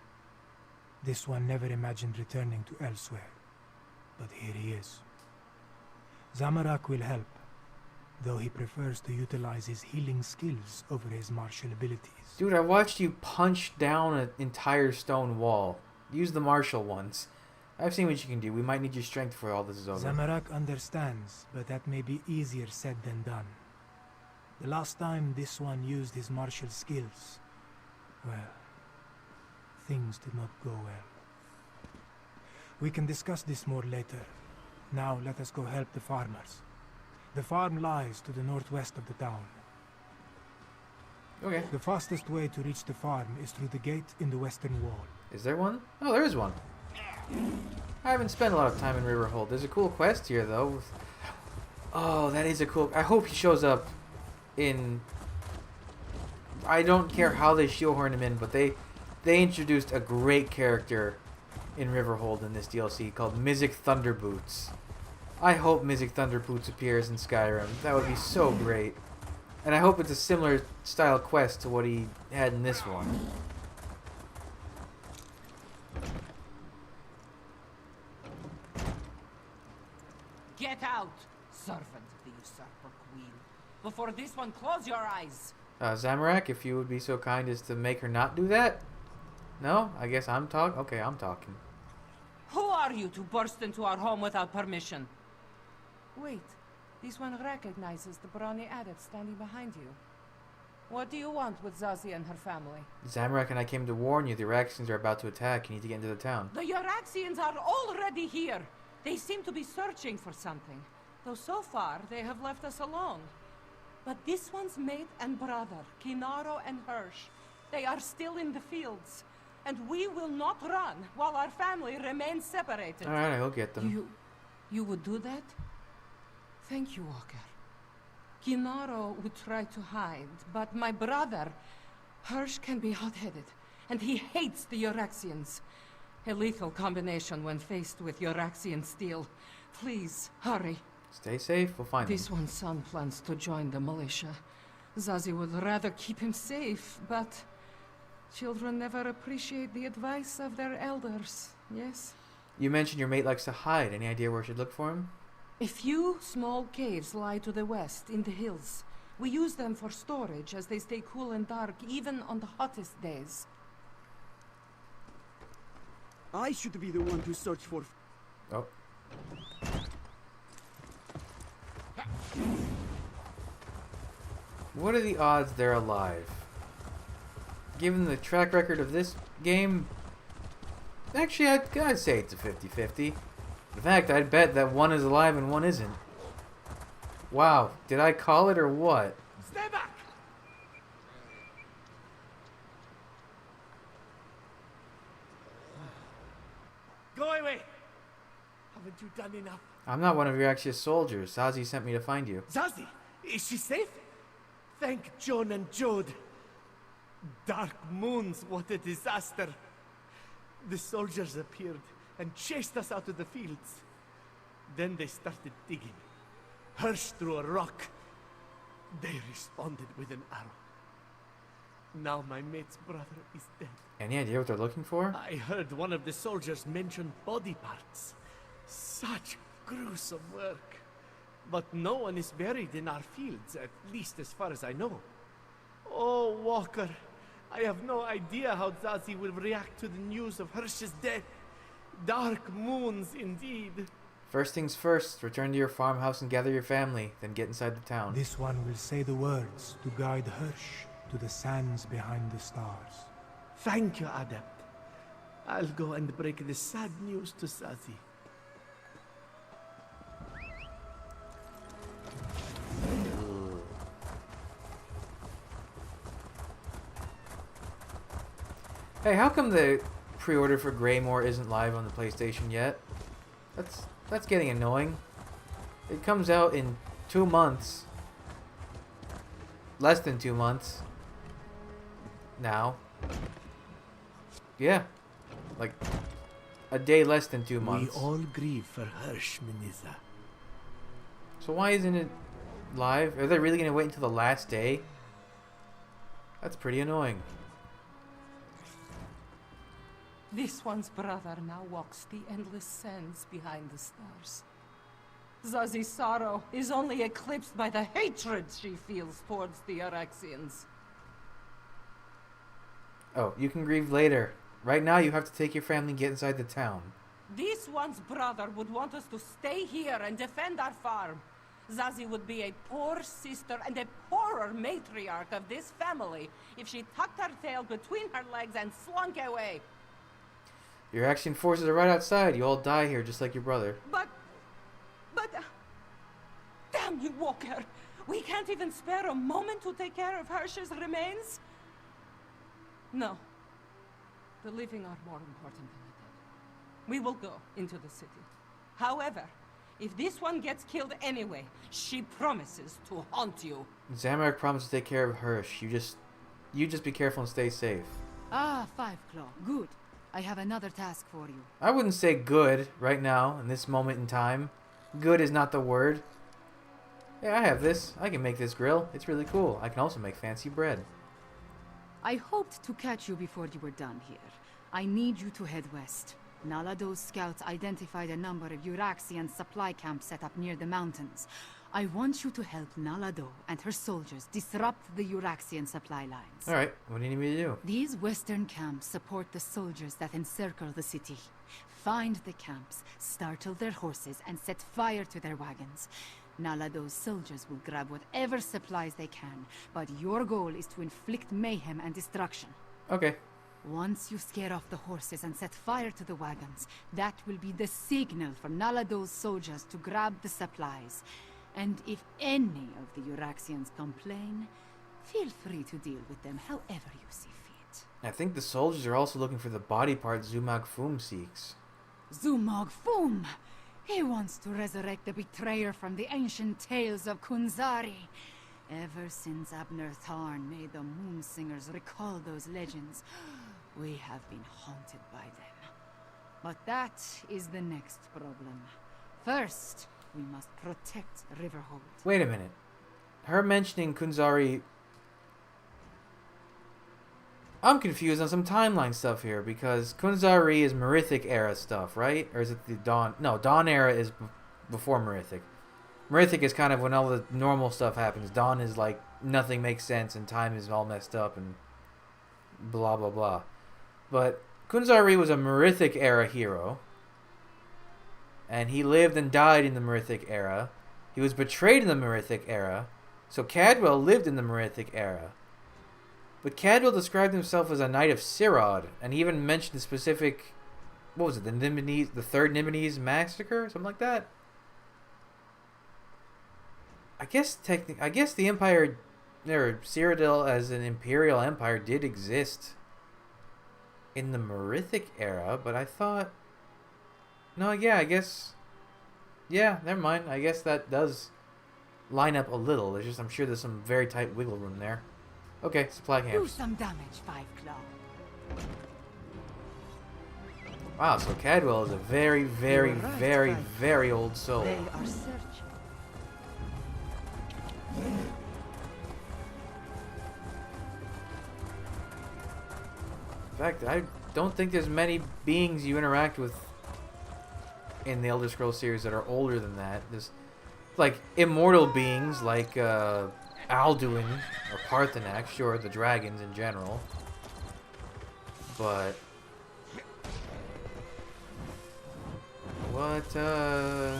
This one never imagined returning to Elsweyr, but here he is. Zamorak will help, though he prefers to utilize his healing skills over his martial abilities. Dude, I watched you punch down an entire stone wall. Use the martial ones. I've seen what you can do. We might need your strength before all this is over. Zamorak understands, but that may be easier said than done. The last time this one used his martial skills, well, things did not go well. We can discuss this more later. Now let us go help the farmers. The farm lies to the northwest of the town. Okay. The fastest way to reach the farm is through the gate in the western wall. Is there one? Oh, there is one. I haven't spent a lot of time in Riverhold. There's a cool quest here, though. Oh, that is a cool... I hope he shows up in... I don't care how they shoehorn him in, but they introduced a great character in Riverhold in this DLC called Mizik Thunderboots. I hope Mizik Thunderboots appears in Skyrim. That would be so great. And I hope it's a similar style quest to what he had in this one. Get out, servant of the usurper queen. Before this one, close your eyes. Zamorak, if you would be so kind as to make her not do that? No? I guess I'm talking? Okay, I'm talking. Who are you to burst into our home without permission? Wait, this one recognizes the brawny adept standing behind you. What do you want with Zazie and her family? Zamorak and I came to warn you. The Euraxians are about to attack. You need to get into the town. The Euraxians are already here. They seem to be searching for something, though so far they have left us alone. But this one's mate and brother, Kinaro and Hirsch, they are still in the fields. And we will not run while our family remains separated. Alright, I'll get them. You would do that? Thank you, Walker. Kinaro would try to hide, but my brother, Hirsch, can be hot-headed, and he hates the Euraxians. A lethal combination when faced with Euraxian steel. Please, hurry. Stay safe, we'll find This them. one's son plans to join the militia. Zazie would rather keep him safe, but children never appreciate the advice of their elders, yes? You mentioned your mate likes to hide. Any idea where I should look for him? A few small caves lie to the west, in the hills. We use them for storage as they stay cool and dark, even on the hottest days. I should be the one to search for... Oh. What are the odds they're alive? Given the track record of this game, actually I'd say it's a 50-50. In fact, I'd bet that one is alive and one isn't. Wow, did I call it or what? Stay back! Go away! Haven't you done enough? I'm not one of your Axios soldiers. Zazie sent me to find you. Zazie, is she safe? Thank John and Jode. Dark moons, what a disaster. The soldiers appeared and chased us out of the fields. Then they started digging. Hirsch threw a rock. They responded with an arrow. Now my mate's brother is dead. Any idea what they're looking for? I heard one of the soldiers mention body parts. Such gruesome work. But no one is buried in our fields, at least as far as I know. Oh, Walker, I have no idea how Zazie will react to the news of Hirsch's death. Dark moons, indeed. First things first, return to your farmhouse and gather your family, then get inside the town. This one will say the words to guide Hirsch to the sands behind the stars. Thank you, Adept. I'll go and break the sad news to Zazie. Hey, how come the pre-order for Greymore isn't live on the PlayStation yet? That's getting annoying. It comes out in 2 months. Less than 2 months. Now. Yeah. Like a day less than 2 months. We all grieve for Hirsch, Miniza. So why isn't it live? Are they really going to wait until the last day? That's pretty annoying. This one's brother now walks the endless sands behind the stars. Zazie's sorrow is only eclipsed by the hatred she feels towards the Euraxians. Oh, you can grieve later. Right now you have to take your family and get inside the town. This one's brother would want us to stay here and defend our farm. Zazie would be a poor sister and a poorer matriarch of this family if she tucked her tail between her legs and slunk away. Your action forces are right outside. You all die here just like your brother. But... Damn you, Walker! We can't even spare a moment to take care of Hirsch's remains? No. The living are more important than the dead. We will go into the city. However, if this one gets killed anyway, she promises to haunt you. Zamorak promised to take care of Hirsch. You just be careful and stay safe. Ah, Five Claw. Good. I have another task for you. I wouldn't say good right now, in this moment in time. Good is not the word. Yeah, I have this. I can make this grill. It's really cool. I can also make fancy bread. I hoped to catch you before you were done here. I need you to head west. Nalado's scouts identified a number of Euraxian supply camps set up near the mountains. I want you to help Nalado and her soldiers disrupt the Euraxian supply lines. Alright, what do you need me to do? These western camps support the soldiers that encircle the city. Find the camps, startle their horses, and set fire to their wagons. Nalado's soldiers will grab whatever supplies they can, but your goal is to inflict mayhem and destruction. Okay. Once you scare off the horses and set fire to the wagons, that will be the signal for Nalado's soldiers to grab the supplies. And if any of the Euraxians complain, feel free to deal with them however you see fit. I think the soldiers are also looking for the body part Zumag Fum seeks. Zumag Fum! He wants to resurrect the betrayer from the ancient tales of Kunzari. Ever since Abner Tharn made the Moonsingers recall those legends, we have been haunted by them. But that is the next problem. First, we must protect Riverhold. Wait a minute. Her mentioning Kunzari... I'm confused on some timeline stuff here, because Kunzari is Merithic era stuff, right? Or is it the Dawn... No, Dawn era is before Merithic. Merithic is kind of when all the normal stuff happens. Dawn is like, nothing makes sense and time is all messed up and blah blah blah. But Kunzari was a Merithic era hero. And he lived and died in the Merithic era. He was betrayed in the Merithic era. So Cadwell lived in the Merithic era. But Cadwell described himself as a knight of Sirod, and he even mentioned the specific, what was it, the third Nibonese massacre, something like that. I guess the Empire, or Cyrodiil as an Imperial Empire did exist in the Merithic era, but I thought, no, yeah, I guess, yeah, never mind. I guess that does line up a little. There's just, I'm sure there's some very tight wiggle room there. Okay, supply Do camps. some damage, Five Claw. Wow, so Cadwell is a very, very, You're right, very, Five. very old soul. They are searching. In fact, I don't think there's many beings you interact with in the Elder Scrolls series that are older than that. There's like immortal beings like Alduin or Parthenax, sure, the dragons in general. But what yeah,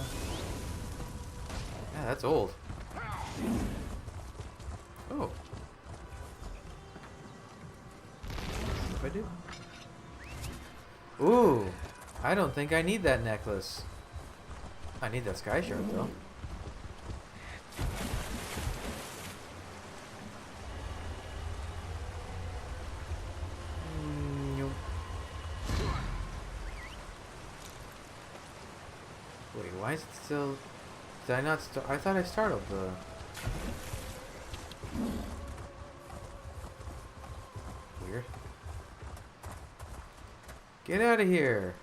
that's old. Oh. If I do. Ooh, I don't think I need that necklace. I need that sky shard though. Nope. Wait, why is it still? Did I not start? I thought I started the. Weird. Get out of here.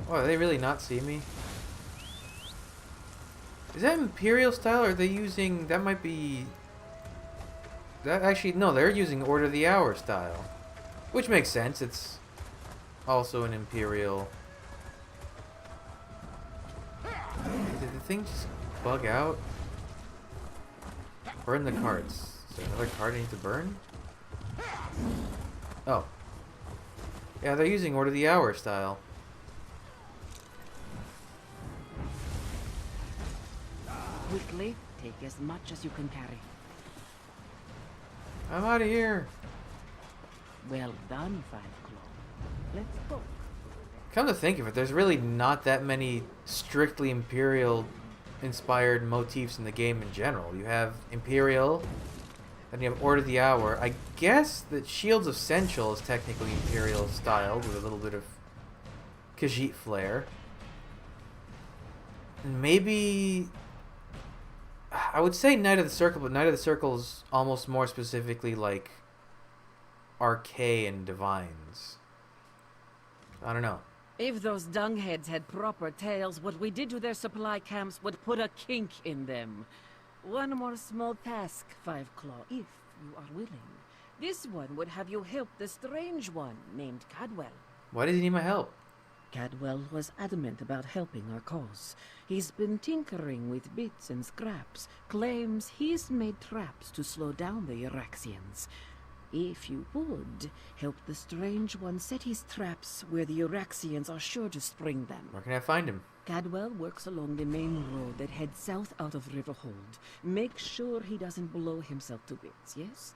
Oh, are they really not see me? Is that Imperial style or are they using... That might be... That actually... No, they're using Order of the Hour style. Which makes sense. It's also an Imperial... Did the thing just bug out? Burn the cards. Is there another card I need to burn? Oh. Yeah, they're using Order of the Hour style. Quickly, take as much as you can carry. I'm out of here. Well done, Five Claw. Let's go. Come to think of it, there's really not that many strictly Imperial inspired motifs in the game in general. You have Imperial, then you have Order of the Hour. I guess that Shields of Sensual is technically Imperial styled with a little bit of Khajiit flair. And maybe... I would say Knight of the Circle, but Knight of the Circle is almost more specifically like Arcane and Divines. I don't know. If those dungheads had proper tails, what we did to their supply camps would put a kink in them. One more small task, Five Claw, if you are willing. This one would have you help the strange one named Cadwell. Why does he need my help? Cadwell was adamant about helping our cause. He's been tinkering with bits and scraps, claims he's made traps to slow down the Euraxians. If you would, help the strange one set his traps where the Euraxians are sure to spring them. Where can I find him? Cadwell works along the main road that heads south out of Riverhold. Make sure he doesn't blow himself to bits, yes?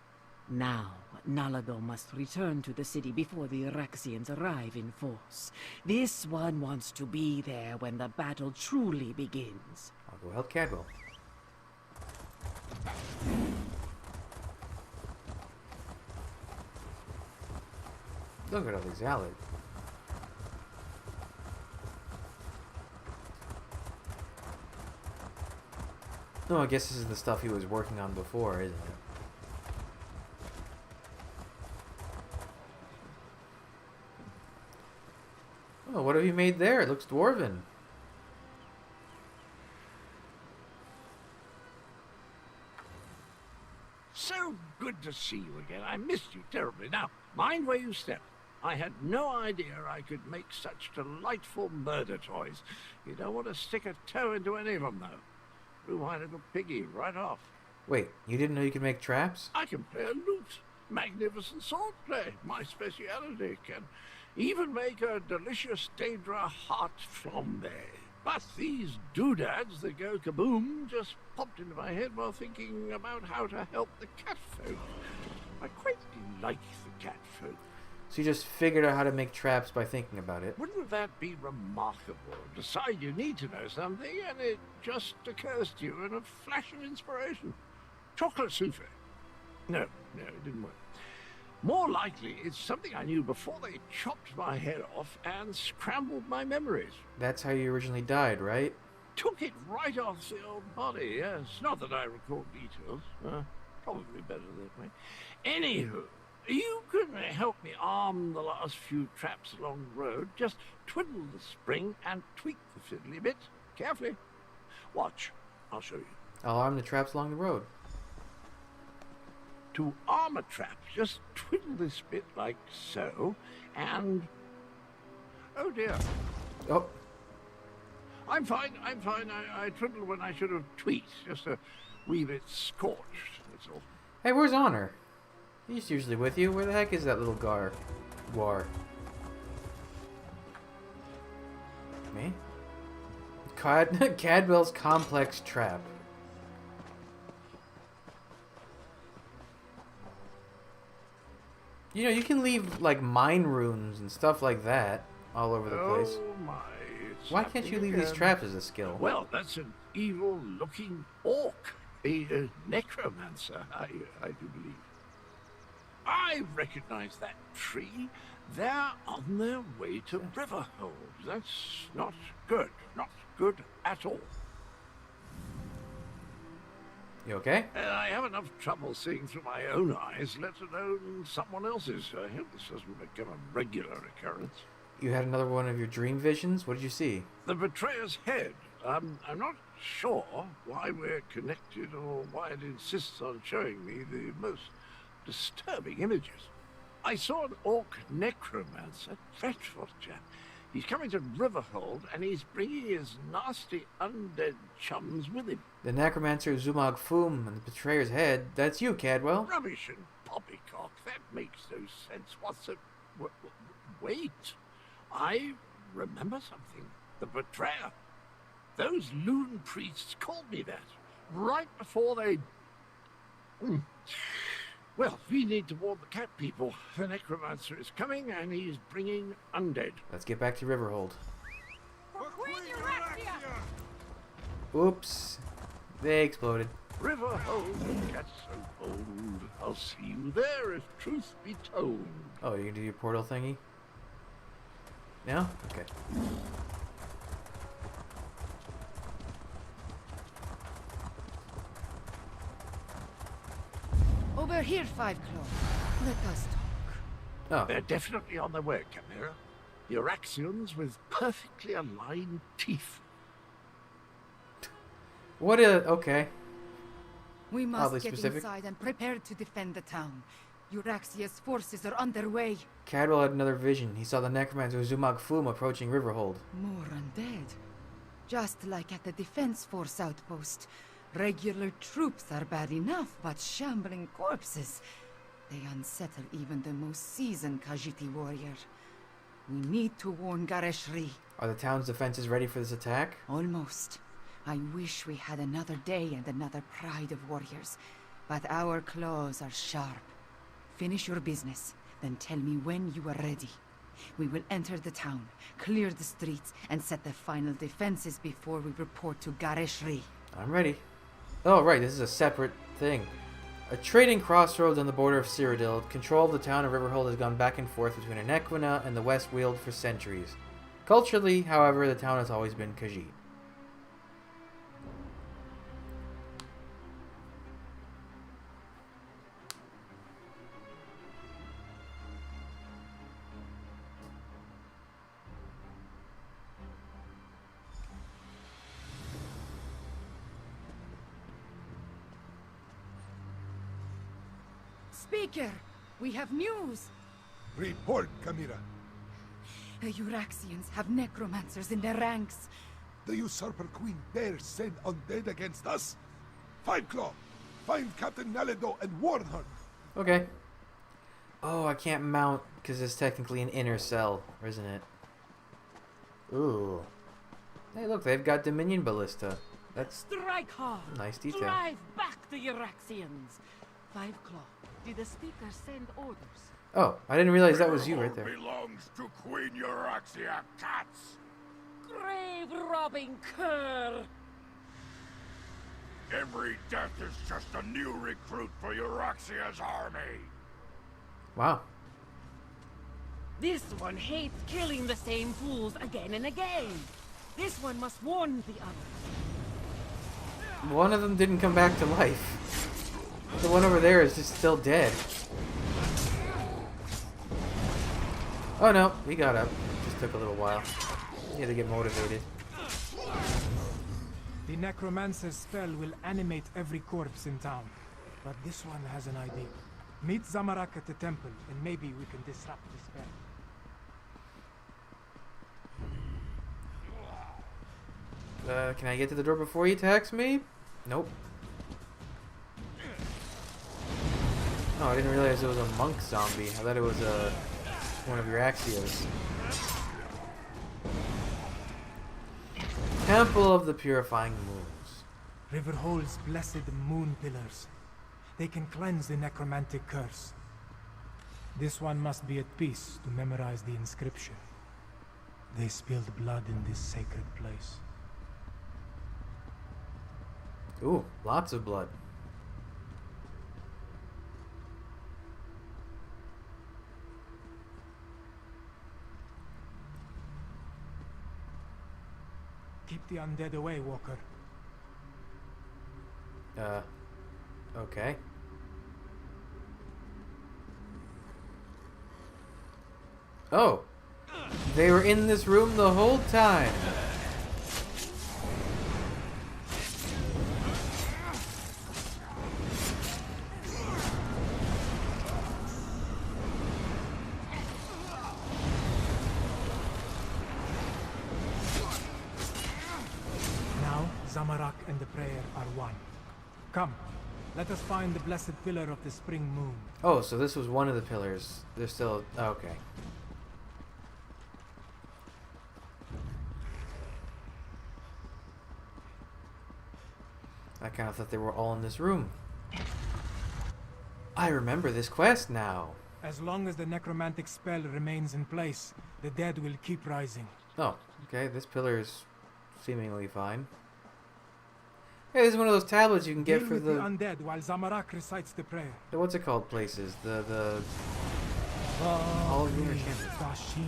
Now, Nalado must return to the city before the Iraxians arrive in force. This one wants to be there when the battle truly begins. I'll go help Cadwell. Look at all these allies. No, I guess this is the stuff he was working on before, isn't it? Oh, what have you made there? It looks dwarven. So good to see you again. I missed you terribly. Now, mind where you step. I had no idea I could make such delightful murder toys. You don't want to stick a toe into any of them, though. Blew my little piggy right off. Wait, you didn't know you could make traps? I can play a lute. Magnificent sword play. My speciality. Can even make a delicious Daedra heart flambe. But these doodads that go kaboom just popped into my head while thinking about how to help the catfolk. I quite like the catfolk. So you just figured out how to make traps by thinking about it. Wouldn't that be remarkable? Decide you need to know something and it just occurs to you in a flash of inspiration. Chocolate souffle. No, it didn't work. More likely, it's something I knew before they chopped my head off and scrambled my memories. That's how you originally died, right? Took it right off the old body, yes. Not that I recall details. Probably better that way. Anywho, you can help me arm the last few traps along the road. Just twiddle the spring and tweak the fiddly bit. Carefully. Watch. I'll show you. I'll arm the traps along the road. To arm a trap, just twiddle this bit like so, and... Oh dear. Oh. I'm fine. I twiddled when I should have tweaked. Just a wee bit scorched, that's all. Hey, where's Honor? He's usually with you. Where the heck is that little Gwar? Me? Cadwell's complex trap. You know, you can leave, like, mine runes and stuff like that all over the place. Oh my. Why can't you leave these traps as a skill? Well, that's an evil-looking orc. A necromancer, I do believe. I recognize that tree. They're on their way to Riverhold. That's not good. Not good at all. You okay? I have enough trouble seeing through my own eyes, let alone someone else's. I hope this doesn't become a regular occurrence. You had another one of your dream visions? What did you see? The betrayer's head. I'm not sure why we're connected or why it insists on showing me the most disturbing images. I saw an orc necromancer, dreadful chap. He's coming to Riverhold, and he's bringing his nasty undead chums with him. The necromancer Zumag Fum and the betrayer's head. That's you, Cadwell. Rubbish and poppycock. That makes no sense. What's it? Wait. I remember something. The betrayer. Those loon priests called me that. Right before they... Well, we need to warn the cat people. The necromancer is coming, and he's bringing undead. Let's get back to Riverhold. For Queen Euraxia! Oops. They exploded. Riverhold, the cat's so old. I'll see you there if truth be told. Oh, you can do your portal thingy? No? Okay. Over here, 5 Claw. Let us talk. Oh. They're definitely on their way, Chimera. The Iraxians with perfectly aligned teeth. What a... Okay. We must Oddly get specific. inside and prepare to defend the town. Euraxia's forces are on their way. Cadwell had another vision. He saw the necromancer Zumag Fum approaching Riverhold. More undead. Just like at the defense force outpost. Regular troops are bad enough, but shambling corpses. They unsettle even the most seasoned Khajiit warrior. We need to warn Gareshri. Are the town's defenses ready for this attack? Almost. I wish we had another day and another pride of warriors, but our claws are sharp. Finish your business, then tell me when you are ready. We will enter the town, clear the streets, and set the final defenses before we report to Gareshri. I'm ready. Oh, right, this is a separate thing. A trading crossroads on the border of Cyrodiil, control of the town of Riverhold has gone back and forth between Anequina and the West Weald for centuries. Culturally, however, the town has always been Khajiit. Speaker, we have news. Report, Camira. The Euraxians have necromancers in their ranks. The Usurper Queen dare send undead against us? Five Claw, find Captain Nalido and warn her. Okay. Oh, I can't mount because it's technically an inner cell, isn't it? Ooh. Hey, look, they've got Dominion Ballista. That's Strike hard. nice detail. Drive back the Euraxians. Five Claw, did the speaker send orders? Oh, I didn't realize that was you right there. Belongs to Queen Euraxia, cats. Grave robbing cur! Every death is just a new recruit for Euraxia's army. Wow. This one hates killing the same fools again and again. This one must warn the others. One of them didn't come back to life. The one over there is just still dead. Oh no, he got up. Just took a little while. He had to get motivated. The Necromancer Spell will animate every corpse in town. But this one has an idea. Meet Zamarak at the temple, and maybe we can disrupt the spell. Can I get to the door before he attacks me? Nope. Oh, I didn't realize it was a monk zombie. I thought it was one of your Axios. Temple of the Purifying Moons. Riverhold's blessed moon pillars. They can cleanse the necromantic curse. This one must be at peace to memorize the inscription. They spilled blood in this sacred place. Ooh, lots of blood. Keep the undead away, Walker. Okay. Oh! They were in this room the whole time! Now, Zamarak and the prayer are one. Come, let us find the blessed pillar of the spring moon. Oh, so this was one of the pillars. They're still... okay. I kind of thought they were all in this room. I remember this quest now. As long as the necromantic spell remains in place, the dead will keep rising. Oh, okay. This pillar is seemingly fine. Hey, this is one of those tablets you can get Deal for with the... the undead while Zamarak recites the prayer. What's it called places? The all of lunar campus. Dashin.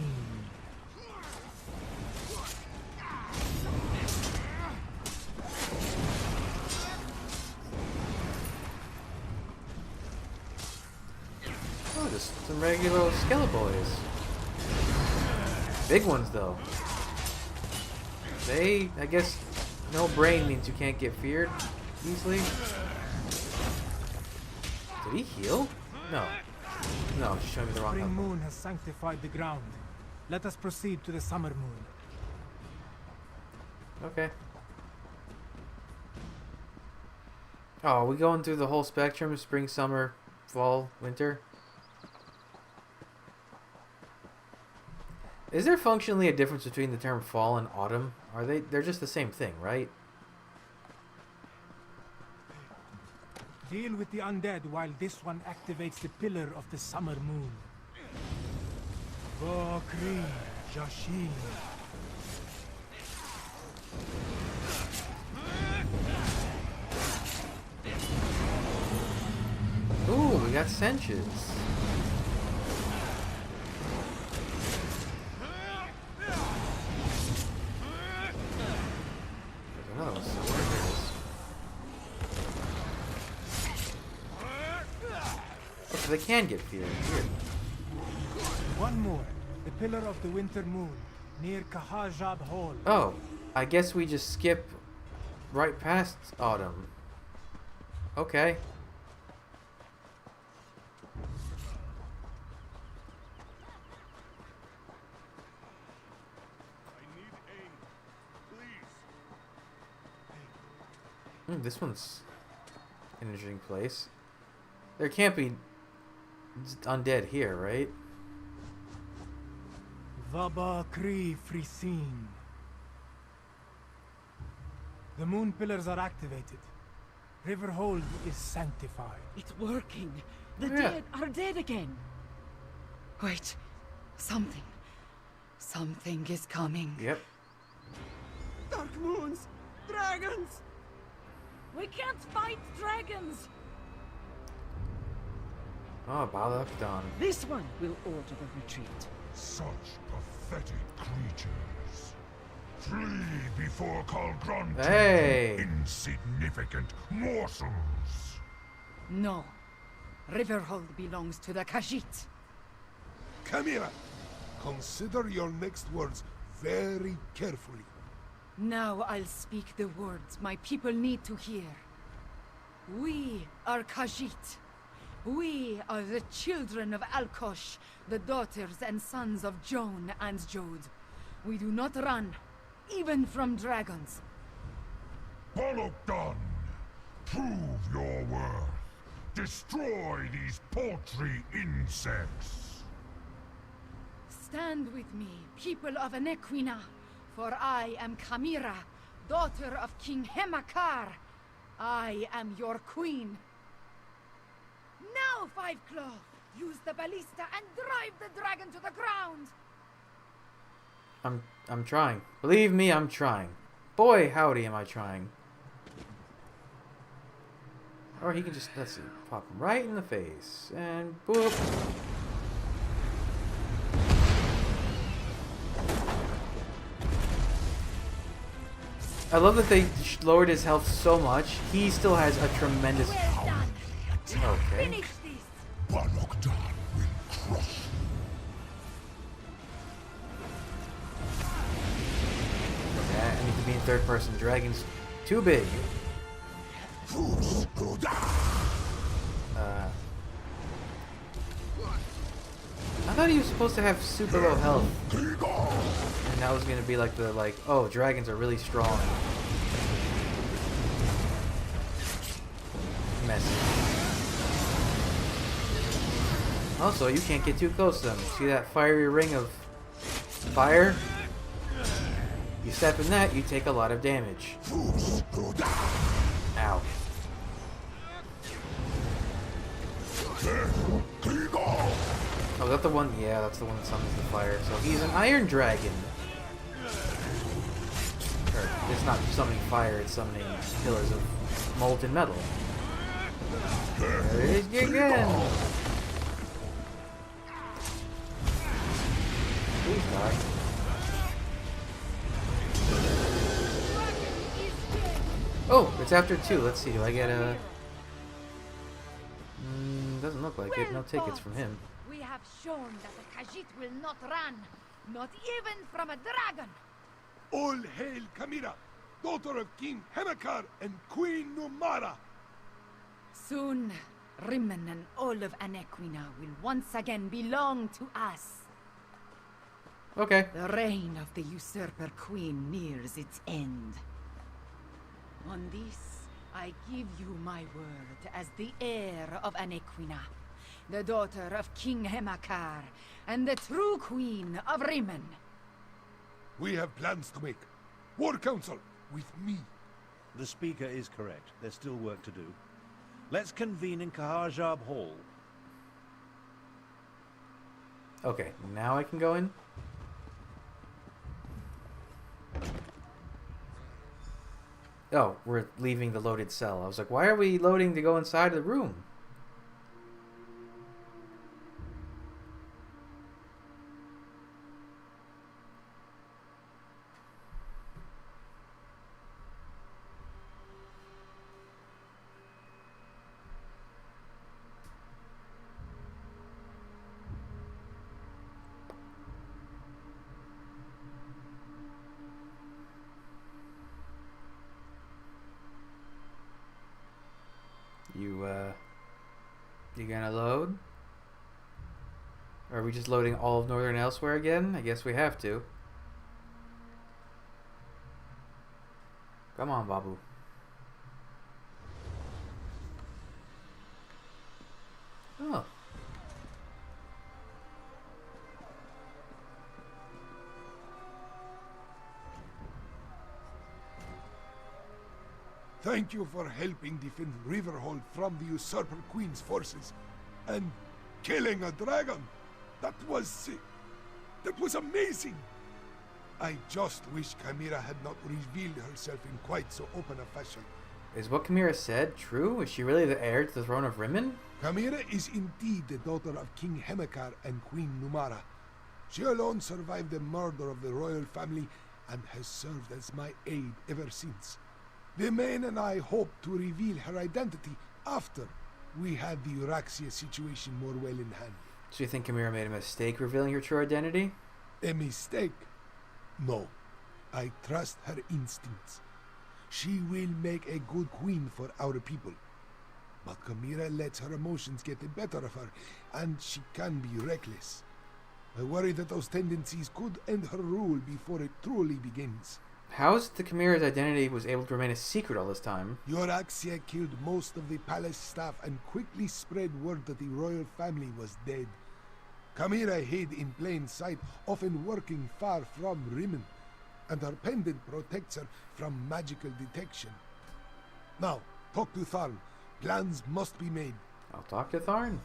Oh, just some regular Skeleboys. Big ones, though. They, I guess, no brain means you can't get feared easily. Did he heal? No. No, she's showing me the wrong Spring health. moon has sanctified the ground. Let us proceed to the summer moon. Okay. Oh, we going through the whole spectrum? Spring, summer, fall, winter? Is there functionally a difference between the term fall and autumn? Are they? They're just the same thing, right? Deal with the undead while this one activates the pillar of the summer moon. Vakri Jashin. Ooh, we got cinches. There's another one somewhere. Here it is. Oh, so they can get feared. Weird. One more. The pillar of the winter moon, near Kahajab Hall. Oh, I guess we just skip right past autumn. Okay. This one's an interesting place. There can't be undead here, right? Vaba Kri Frisin. The moon pillars are activated. Riverhold is sanctified. It's working. The Yeah. dead are dead again. Wait. Something. Something is coming. Yep. Dark moons! Dragons! We can't fight dragons! Oh, Balak Dawn. This one will order the retreat. Such pathetic creatures. Flee before Kalgron, Hey! insignificant morsels. No. Riverhold belongs to the Khajiit. Chimera, consider your next words very carefully. Now I'll speak the words my people need to hear. We are Khajiit. We are the children of Alkosh, the daughters and sons of Joan and Jode. We do not run, even from dragons. Bolokdan, prove your worth. Destroy these paltry insects. Stand with me, people of Anequina, for I am Kamira, daughter of King Hemakar. I am your queen. Now, Five Claw! Use the ballista and drive the dragon to the ground! I'm trying. Believe me, I'm trying. Boy, howdy am I trying. Or he can just, let's see, pop him right in the face. And boop. I love that they lowered his health so much. He still has a tremendous... Okay. Finish this! Bolokdan will crush. Yeah, I need to be in third person. Dragon's too big. I thought he was supposed to have super low health. And that was gonna be like the oh, dragons are really strong. Messy. Also, you can't get too close to them. See that fiery ring of fire? You step in that, you take a lot of damage. Ow. Oh, is that the one? Yeah, that's the one that summons the fire. So he's an iron dragon. Or, it's not summoning fire, it's summoning pillars of molten metal. There it is again! Please die. Oh, it's after 2. Let's see, do I get a... doesn't look like it. No tickets from him. We have shown that the Khajiit will not run, not even from a dragon. All hail Kamira, daughter of King Hemakar and Queen Numara. Soon, Rimmen and all of Anequina will once again belong to us. Okay. The reign of the usurper queen nears its end. On this, I give you my word as the heir of Anequina. the daughter of King Hemakar, and the true queen of Rimmon. We have plans to make. War Council, with me. The speaker is correct. There's still work to do. Let's convene in Kahajab Hall. Okay, now I can go in? Oh, we're leaving the loaded cell. I was like, why are we loading to go inside the room? You gonna load? Or are we just loading all of Northern Elsweyr again? I guess we have to. Come on, Babu. Oh. Thank you for helping defend Riverhold from the Usurper Queen's forces. And killing a dragon. That was amazing. I just wish Chimera had not revealed herself in quite so open a fashion. Is what Chimera said true? Is she really the heir to the throne of Rimmon? Chimera is indeed the daughter of King Hemakar and Queen Numara. She alone survived the murder of the royal family and has served as my aide ever since. The men and I hope to reveal her identity after we have the Euraxia situation more well in hand. So you think Chimera made a mistake revealing her true identity? A mistake? No. I trust her instincts. She will make a good queen for our people. But Chimera lets her emotions get the better of her, and she can be reckless. I worry that those tendencies could end her rule before it truly begins. How is it the Chimera's identity was able to remain a secret all this time? Euraxia killed most of the palace staff and quickly spread word that the royal family was dead. Chimera hid in plain sight, often working far from Rimmon, and her pendant protects her from magical detection. Now, talk to Tharn. Plans must be made. I'll talk to Tharn.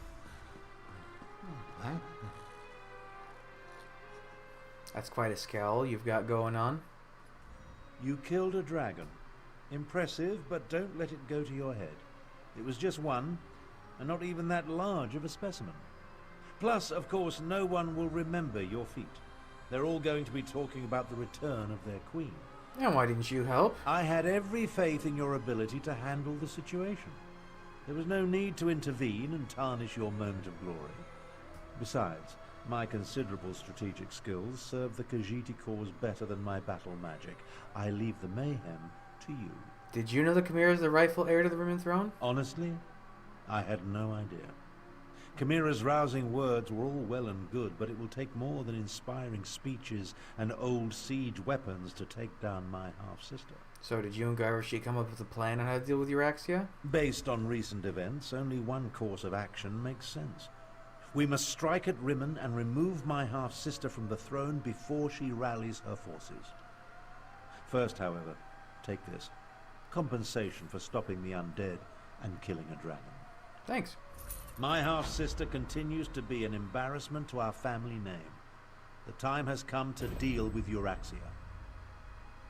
That's quite a scowl you've got going on. You killed a dragon. Impressive, but don't let it go to your head. It was just one, and not even that large of a specimen. Plus, of course, no one will remember your feat. They're all going to be talking about the return of their queen. And why didn't you help? I had every faith in your ability to handle the situation. There was no need to intervene and tarnish your moment of glory. Besides, my considerable strategic skills serve the Khajiit cause better than my battle magic. I leave the mayhem to you. Did you know that Chimera is the rightful heir to the Rimmon throne? Honestly, I had no idea. Chimera's rousing words were all well and good, but it will take more than inspiring speeches and old siege weapons to take down my half-sister. So did you and Gyroshi come up with a plan on how to deal with Euraxia? Based on recent events, only one course of action makes sense. We must strike at Rimmon and remove my half-sister from the throne before she rallies her forces. First, however, take this. Compensation for stopping the undead and killing a dragon. Thanks. My half-sister continues to be an embarrassment to our family name. The time has come to deal with Euraxia.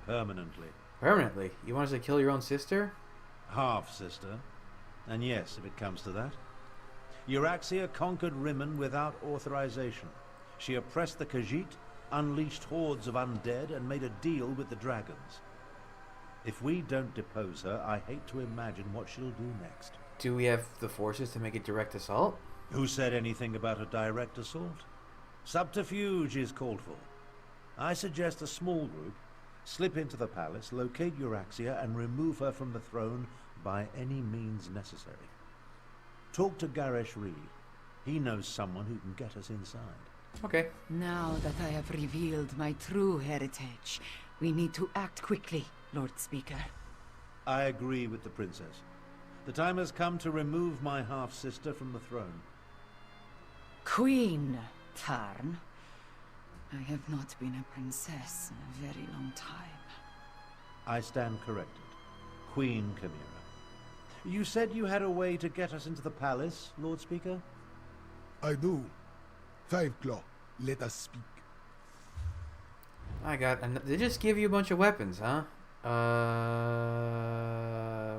Permanently. Permanently? You want us to kill your own sister? Half-sister. And yes, if it comes to that. Euraxia conquered Rimmon without authorization. She oppressed the Khajiit, unleashed hordes of undead, and made a deal with the dragons. If we don't depose her, I hate to imagine what she'll do next. Do we have the forces to make a direct assault? Who said anything about a direct assault? Subterfuge is called for. I suggest a small group slip into the palace, locate Euraxia, and remove her from the throne by any means necessary. Talk to Garesh Reed. He knows someone who can get us inside. Okay. Now that I have revealed my true heritage, we need to act quickly, Lord Speaker. I agree with the princess. The time has come to remove my half-sister from the throne. Queen Tarn. I have not been a princess in a very long time. I stand corrected. Queen Chimera. You said you had a way to get us into the palace, Lord Speaker? I do. Five Claw, let us speak. I got. They just give you a bunch of weapons, huh?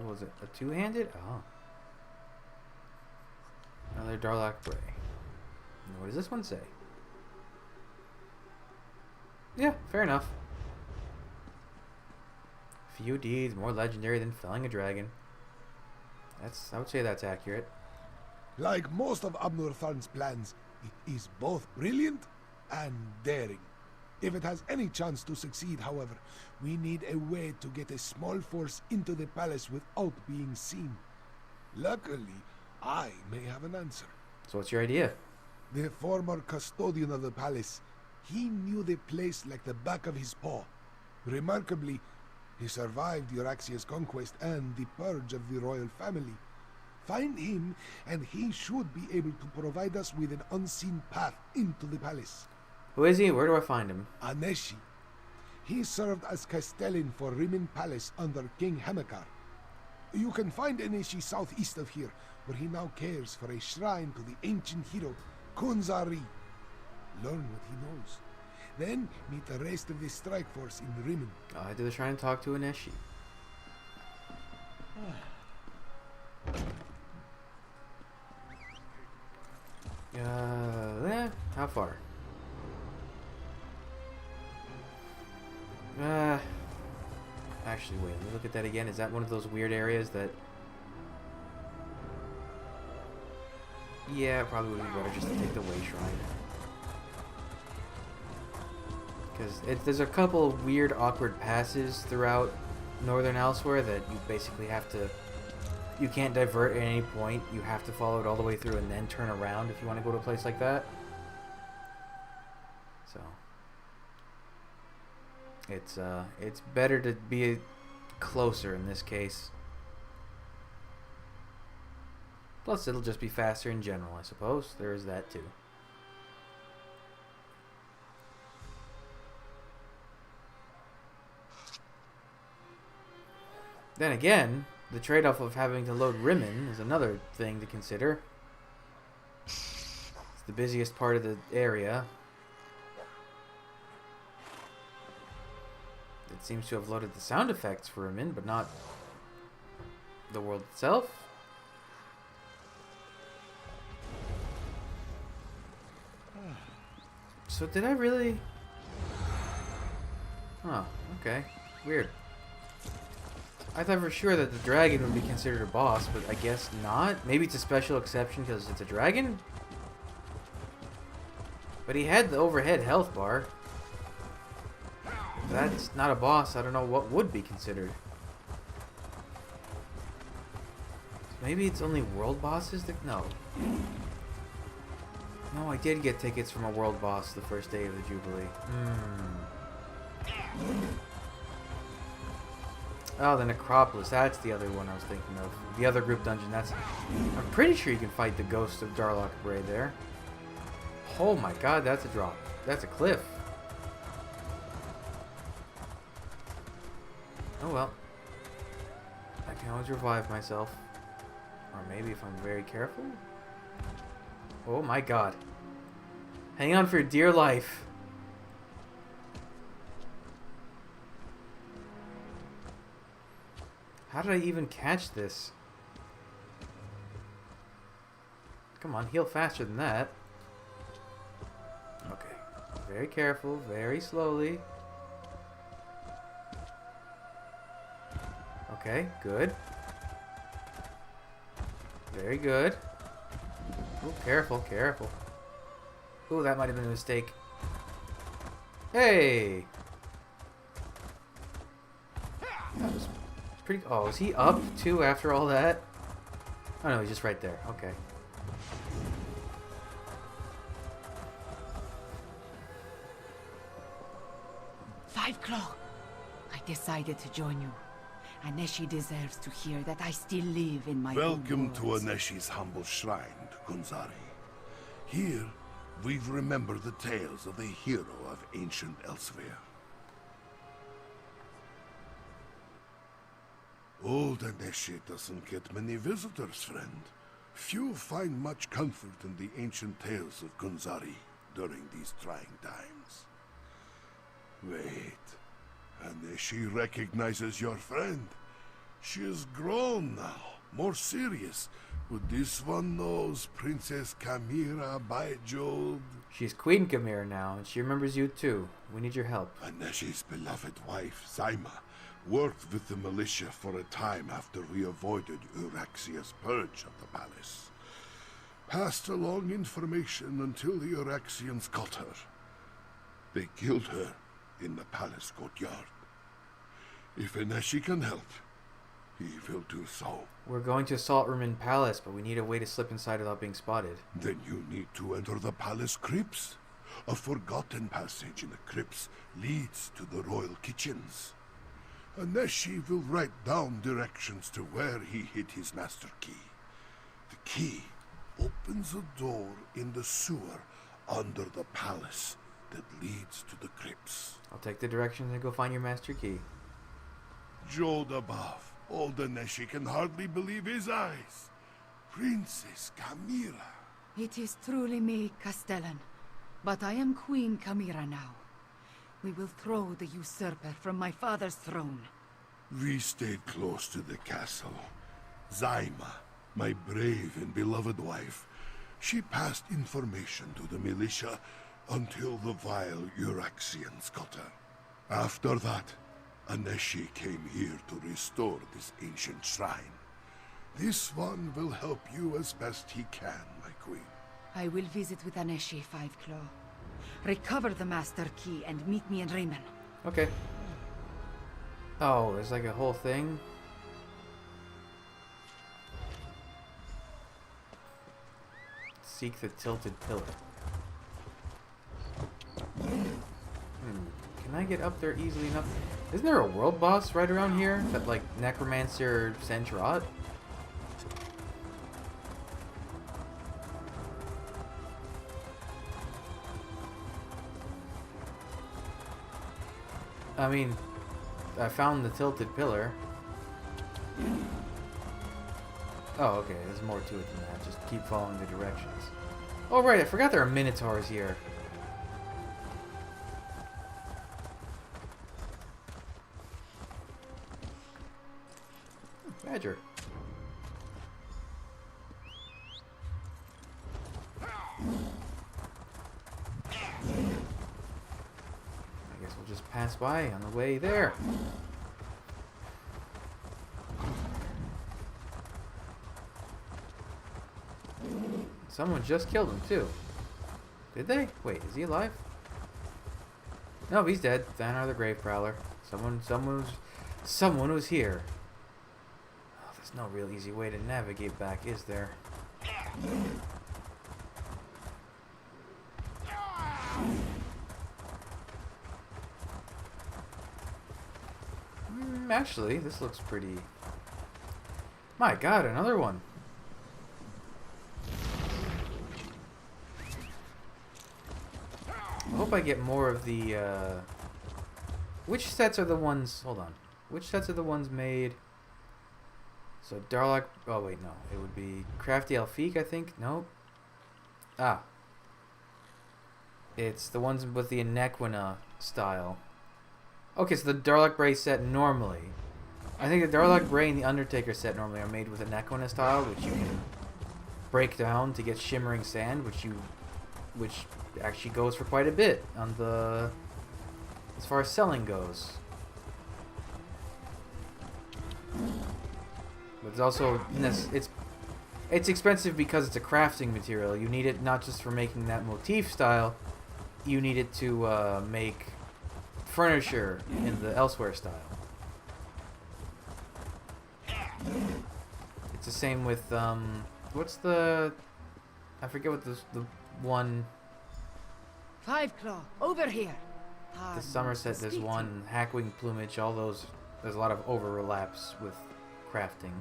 What was it a two-handed? Oh. Another Darlock Bray. What does this one say? Yeah, fair enough. Few deeds more legendary than felling a dragon. I would say that's accurate. Like most of Abnur Tharn's plans, it is both brilliant and daring. If it has any chance to succeed, however, we need a way to get a small force into the palace without being seen. Luckily, I may have an answer. So what's your idea? The former custodian of the palace, he knew the place like the back of his paw. Remarkably, he survived Euraxia's conquest and the purge of the royal family. Find him, and he should be able to provide us with an unseen path into the palace. Who is he? Where do I find him? Aneshi. He served as Castellan for Rimin Palace under King Hamekar. You can find Aneshi southeast of here, where he now cares for a shrine to the ancient hero, Kunzari. Learn what he knows. Then meet the rest of the strike force in Rimin. I'll head to the shrine and talk to Aneshi. How far? Actually, wait, let me look at that again. Is that one of those weird areas that... Yeah, probably would be better just to take the Way Shrine. Because there's a couple of weird, awkward passes throughout northern Elsweyr that you basically have to... You can't divert at any point. You have to follow it all the way through and then turn around if you want to go to a place like that. So... It's better to be closer in this case. Plus, it'll just be faster in general, I suppose. There is that, too. Then again, the trade-off of having to load Rimin is another thing to consider. It's the busiest part of the area. It seems to have loaded the sound effects for Rimin, but not the world itself. So did I really... Oh, okay. Weird. I thought for sure that the dragon would be considered a boss, but I guess not. Maybe it's a special exception because it's a dragon? But he had the overhead health bar. If that's not a boss, I don't know what would be considered. Maybe it's only world bosses that... No. No, I did get tickets from a world boss the first day of the Jubilee. Oh, the Necropolis. That's the other one I was thinking of. The other group dungeon. That's... I'm pretty sure you can fight the ghost of Darlock Bray there. Oh my god, that's a drop. That's a cliff. Oh well. I can always revive myself. Or maybe if I'm very careful. Oh my god. Hang on for your dear life. How did I even catch this? Come on, heal faster than that. Okay. Very careful, very slowly. Okay, good. Very good. Oh, careful, careful. Ooh, that might have been a mistake. Hey! That was pretty... Oh, is he up too after all that? Oh no, he's just right there. Okay. Five Claw! I decided to join you. Aneshi deserves to hear that I still live in my Welcome own to worlds. Aneshi's humble shrine, Kunzari. Here, we remember the tales of the hero of ancient Elsweyr. Old Aneshi doesn't get many visitors, friend. Few find much comfort in the ancient tales of Gunzari during these trying times. Wait, Aneshi recognizes your friend. She is grown now, more serious. But this one knows Princess Kamira by Jode. She's Queen Kamira now, and she remembers you too. We need your help. Aneshi's beloved wife, Zaima, worked with the militia for a time after we avoided Euraxia's purge of the palace. Passed along information until the Euraxians caught her. They killed her in the palace courtyard. If Aneshi can help, he will do so. We're going to assault Rimmon Palace, but we need a way to slip inside without being spotted. Then you need to enter the palace crypts. A forgotten passage in the crypts leads to the royal kitchens. Aneshi will write down directions to where he hid his master key. The key opens a door in the sewer under the palace that leads to the crypts. I'll take the directions and go find your master key. Jode above. Old Aneshi can hardly believe his eyes. Princess Kamira. It is truly me, Castellan. But I am Queen Kamira now. We will throw the usurper from my father's throne. We stayed close to the castle. Zaima, my brave and beloved wife, she passed information to the militia until the vile Euraxians got her. After that, Aneshi came here to restore this ancient shrine. This one will help you as best he can, my queen. I will visit with Aneshi, Five Claw. Recover the master key and meet me in Rimmon. Okay. Oh, there's like a whole thing? Seek the tilted pillar. Can I get up there easily enough? Isn't there a world boss right around here? That like Necromancer Spell? I mean, I found the tilted pillar. Oh, okay, there's more to it than that. Just keep following the directions. Oh, right, I forgot there are minotaurs here. Badger. I guess we'll just pass by on the way there. Someone just killed him too. Did they? Wait, is he alive? No, he's dead. Thanar the Grave Prowler. Someone was here. Oh, there's no real easy way to navigate back, is there? Actually, this looks pretty... My god, another one. I hope I get more of the, Which sets are the ones... Hold on. Which sets are the ones made... So, Darlock... Oh, wait, no. It would be Crafty Alfiq, I think? Nope. Ah. It's the ones with the Inequina style. Okay, so the Darlock Bray set normally... I think the Darlock Bray and the Undertaker set normally are made with Inequina style, which you can break down to get Shimmering Sand, which actually goes for quite a bit on the... as far as selling goes. But it's also... It's expensive because it's a crafting material. You need it not just for making that motif style, you need it to make furniture in the Elsweyr style. It's the same with, what's the... I forget what the one... Five Claw, over here. The Somerset, there's one, Hackwing Plumage, all those... There's a lot of overlaps with crafting.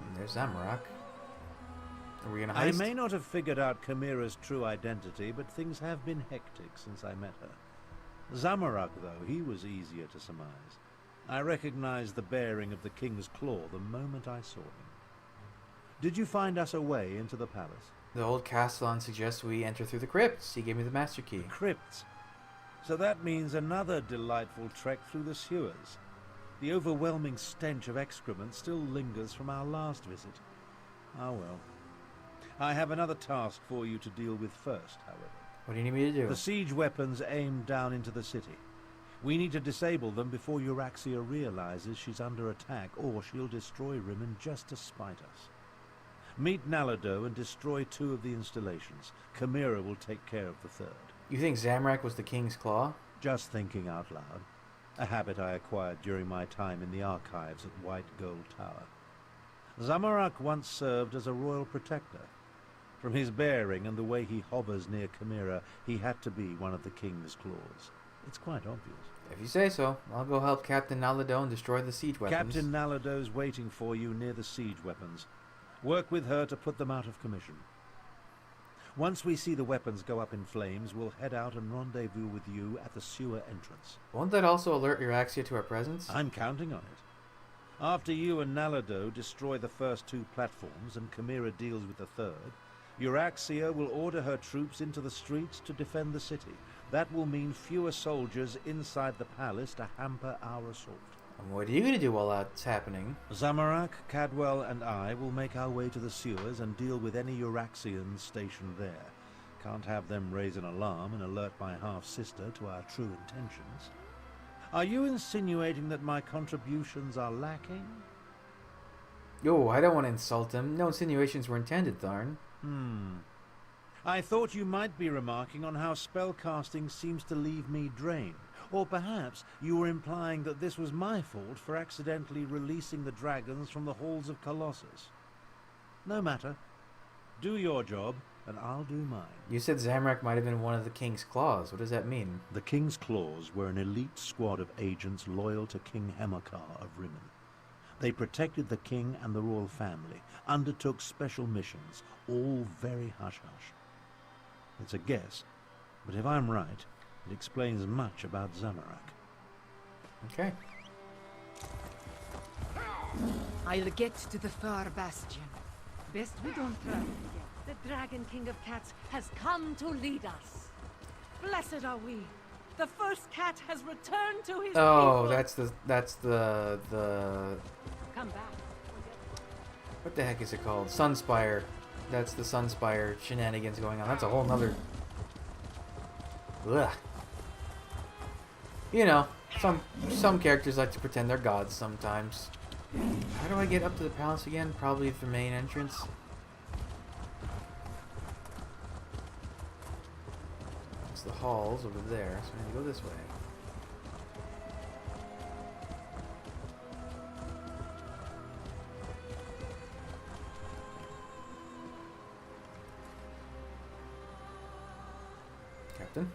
And there's Zamorak. Are we gonna I heist? may not have figured out Chimera's true identity, but things have been hectic since I met her. Zamorak, though, he was easier to surmise. I recognized the bearing of the King's Claw the moment I saw him. Did you find us a way into the palace? The old Castellan suggests we enter through the crypts. He gave me the master key. The crypts? So that means another delightful trek through the sewers. The overwhelming stench of excrement still lingers from our last visit. Ah well. I have another task for you to deal with first, however. What do you need me to do? The siege weapons aimed down into the city. We need to disable them before Euraxia realizes she's under attack, or she'll destroy Rimmon just to spite us. Meet Nalado and destroy 2 of the installations. Chimera will take care of the 3rd. You think Zamorak was the King's Claw? Just thinking out loud. A habit I acquired during my time in the archives at White Gold Tower. Zamorak once served as a royal protector. From his bearing and the way he hovers near Chimera, he had to be one of the King's Claws. It's quite obvious. If you say so, I'll go help Captain Nalado and destroy the siege weapons. Captain Nalado's waiting for you near the siege weapons. Work with her to put them out of commission. Once we see the weapons go up in flames, we'll head out and rendezvous with you at the sewer entrance. Won't that also alert Euraxia to our presence? I'm counting on it. After you and Nalado destroy the first 2 platforms and Chimera deals with the 3rd, Euraxia will order her troops into the streets to defend the city. That will mean fewer soldiers inside the palace to hamper our assault. And what are you going to do while that's happening? Zamorak, Cadwell, and I will make our way to the sewers and deal with any Euraxians stationed there. Can't have them raise an alarm and alert my half-sister to our true intentions. Are you insinuating that my contributions are lacking? Yo, I don't want to insult him. No insinuations were intended, Tharn. I thought you might be remarking on how spellcasting seems to leave me drained. Or perhaps you were implying that this was my fault for accidentally releasing the dragons from the halls of Colossus. No matter. Do your job, and I'll do mine. You said Zamorak might have been one of the King's Claws. What does that mean? The King's Claws were an elite squad of agents loyal to King Hemakar of Rimmon. They protected the king and the royal family, undertook special missions, all very hush-hush. It's a guess, but if I'm right, it explains much about Zamorak. Okay. I'll get to the far bastion. Best we don't try. The Dragon King of Cats has come to lead us. Blessed are we. The first cat has returned to his Oh, people. that's the Come back. what the heck is it called? Sunspire. That's the Sunspire shenanigans going on. That's a whole nother. Ugh. You know, some characters like to pretend they're gods sometimes. How do I get up to the palace again? Probably the main entrance. It's the halls over there, so I'm gonna go this way. Captain?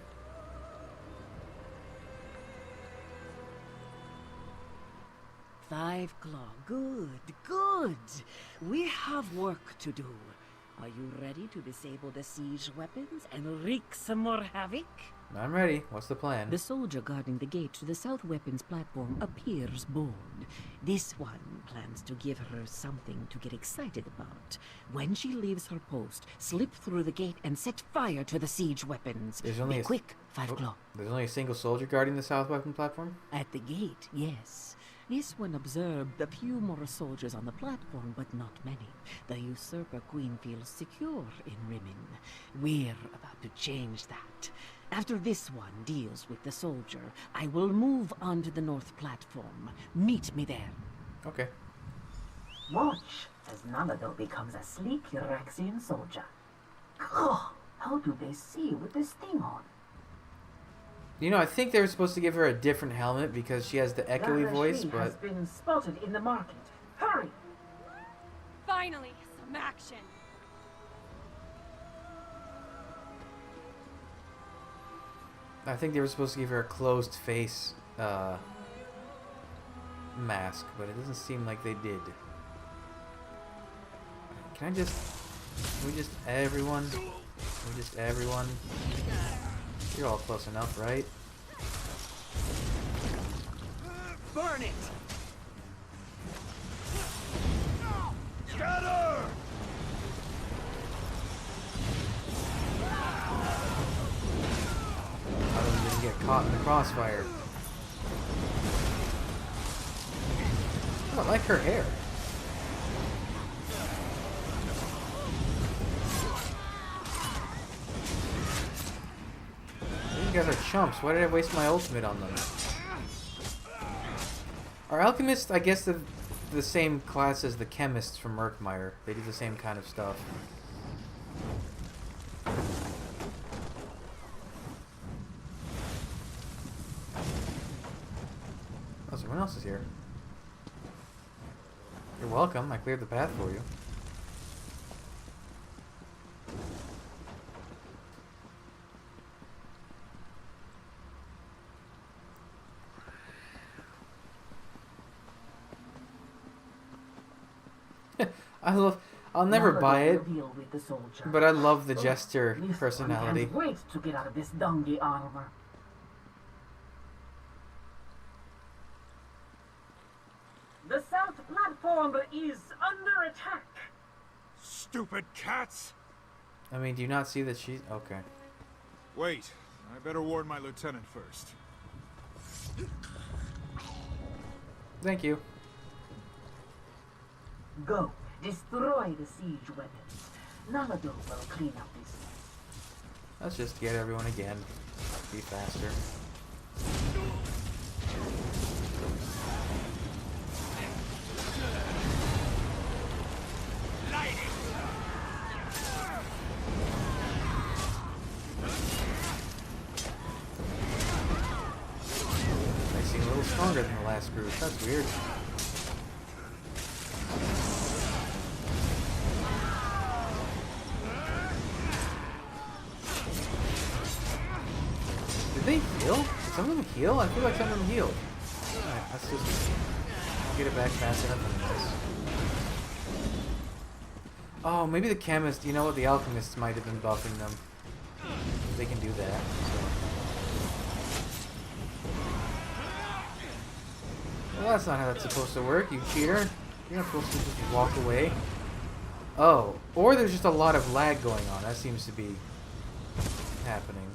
Five Claw. Good, good. We have work to do. Are you ready to disable the siege weapons and wreak some more havoc? I'm ready. What's the plan? The soldier guarding the gate to the south weapons platform appears bold. This one plans to give her something to get excited about. When she leaves her post, slip through the gate and set fire to the siege weapons. There's only Be a quick, Five Claw. There's only a single soldier guarding the south weapon platform? At the gate, yes. This one observed a few more soldiers on the platform, but not many. The usurper queen feels secure in Rimmon. We're about to change that. After this one deals with the soldier, I will move on to the north platform. Meet me there. Okay. Watch as Nalado becomes a sleek Euraxian soldier. How do they see with this thing on? You know, I think they were supposed to give her a different helmet because she has the echoey voice, but has been spotted in the market. Hurry! Finally, some action. I think they were supposed to give her a closed face mask, but it doesn't seem like they did. Can I just Can we just everyone? Can we just everyone? You're all close enough, right? Burn it! Scatter! I don't even get caught in the crossfire. I don't like her hair. These guys are chumps. Why did I waste my ultimate on them? Are alchemists, I guess, the same class as the chemists from Murkmire? They do the same kind of stuff. Oh, someone else is here. You're welcome. I cleared the path for you. I'll never buy it, but I love the jester personality. Wait to get out of this donkey armor. The south platform is under attack. Stupid cats! I mean, do you not see that she's... Okay. Wait, I better warn my lieutenant first. Thank you. Go. Destroy the siege weapons. Nalado will clean up this mess. Let's just get everyone again. Be faster. They seem a little stronger than the last group. That's weird. Did they heal? Did some of them heal? I feel like some of them healed. Alright, let's just get it back fast enough and nice. Oh, maybe the chemist, you know what, the alchemists might have been buffing them. They can do that. So. Well, that's not how that's supposed to work, you cheater. You're not supposed to just walk away. Oh, or there's just a lot of lag going on. That seems to be happening.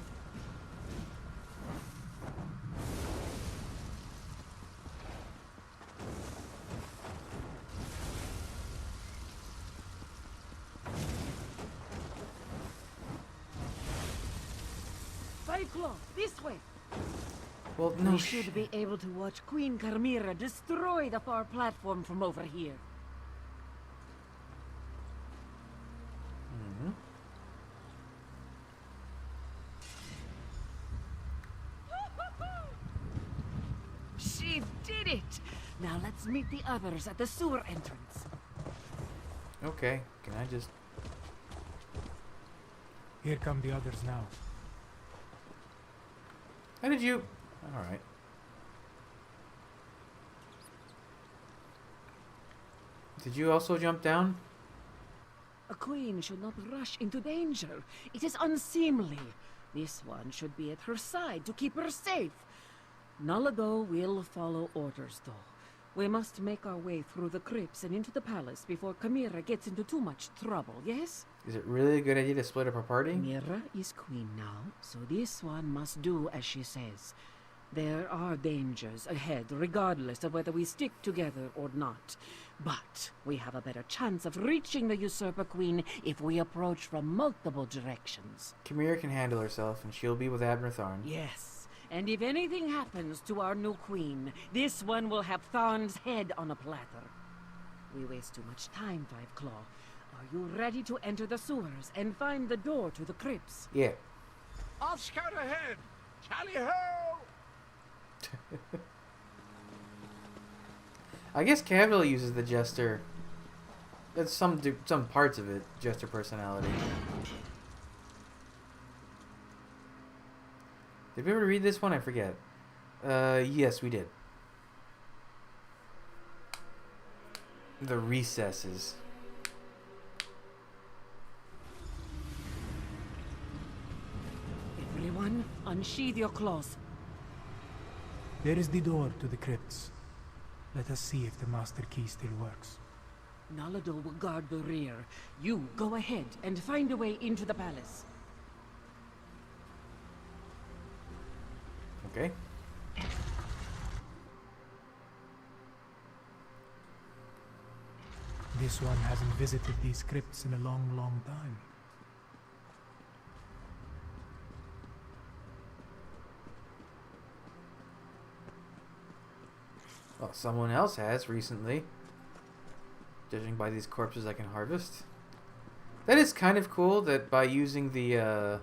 This way. Well, no. We should be able to watch Queen Carmira destroy the far platform from over here. Mm-hmm. She did it! Now let's meet the others at the sewer entrance. Okay, can I just... Here come the others now. How did you... Alright. Did you also jump down? A queen should not rush into danger. It is unseemly. This one should be at her side to keep her safe. Nalado will follow orders, though. We must make our way through the crypts and into the palace before Camira gets into too much trouble, yes? Is it really a good idea to split up a party? Camira is queen now, so this one must do as she says. There are dangers ahead, regardless of whether we stick together or not. But we have a better chance of reaching the usurper queen if we approach from multiple directions. Camira can handle herself, and she'll be with Abner Tharn. Yes, and if anything happens to our new queen, this one will have Tharn's head on a platter. We waste too much time, Five Claw. Are you ready to enter the sewers and find the door to the crypts? Yeah. I'll scout ahead. Tally-ho! I guess Cavill uses the Jester. That's some parts of it, Jester personality. Did we ever read this one? I forget. Yes, we did. The Recesses. Unsheathe your claws. There is the door to the crypts. Let us see if the master key still works. Nalado will guard the rear. You go ahead and find a way into the palace. Okay. This one hasn't visited these crypts in a long, long time. Well, someone else has recently. Judging by these corpses I can harvest. That is kind of cool that by using the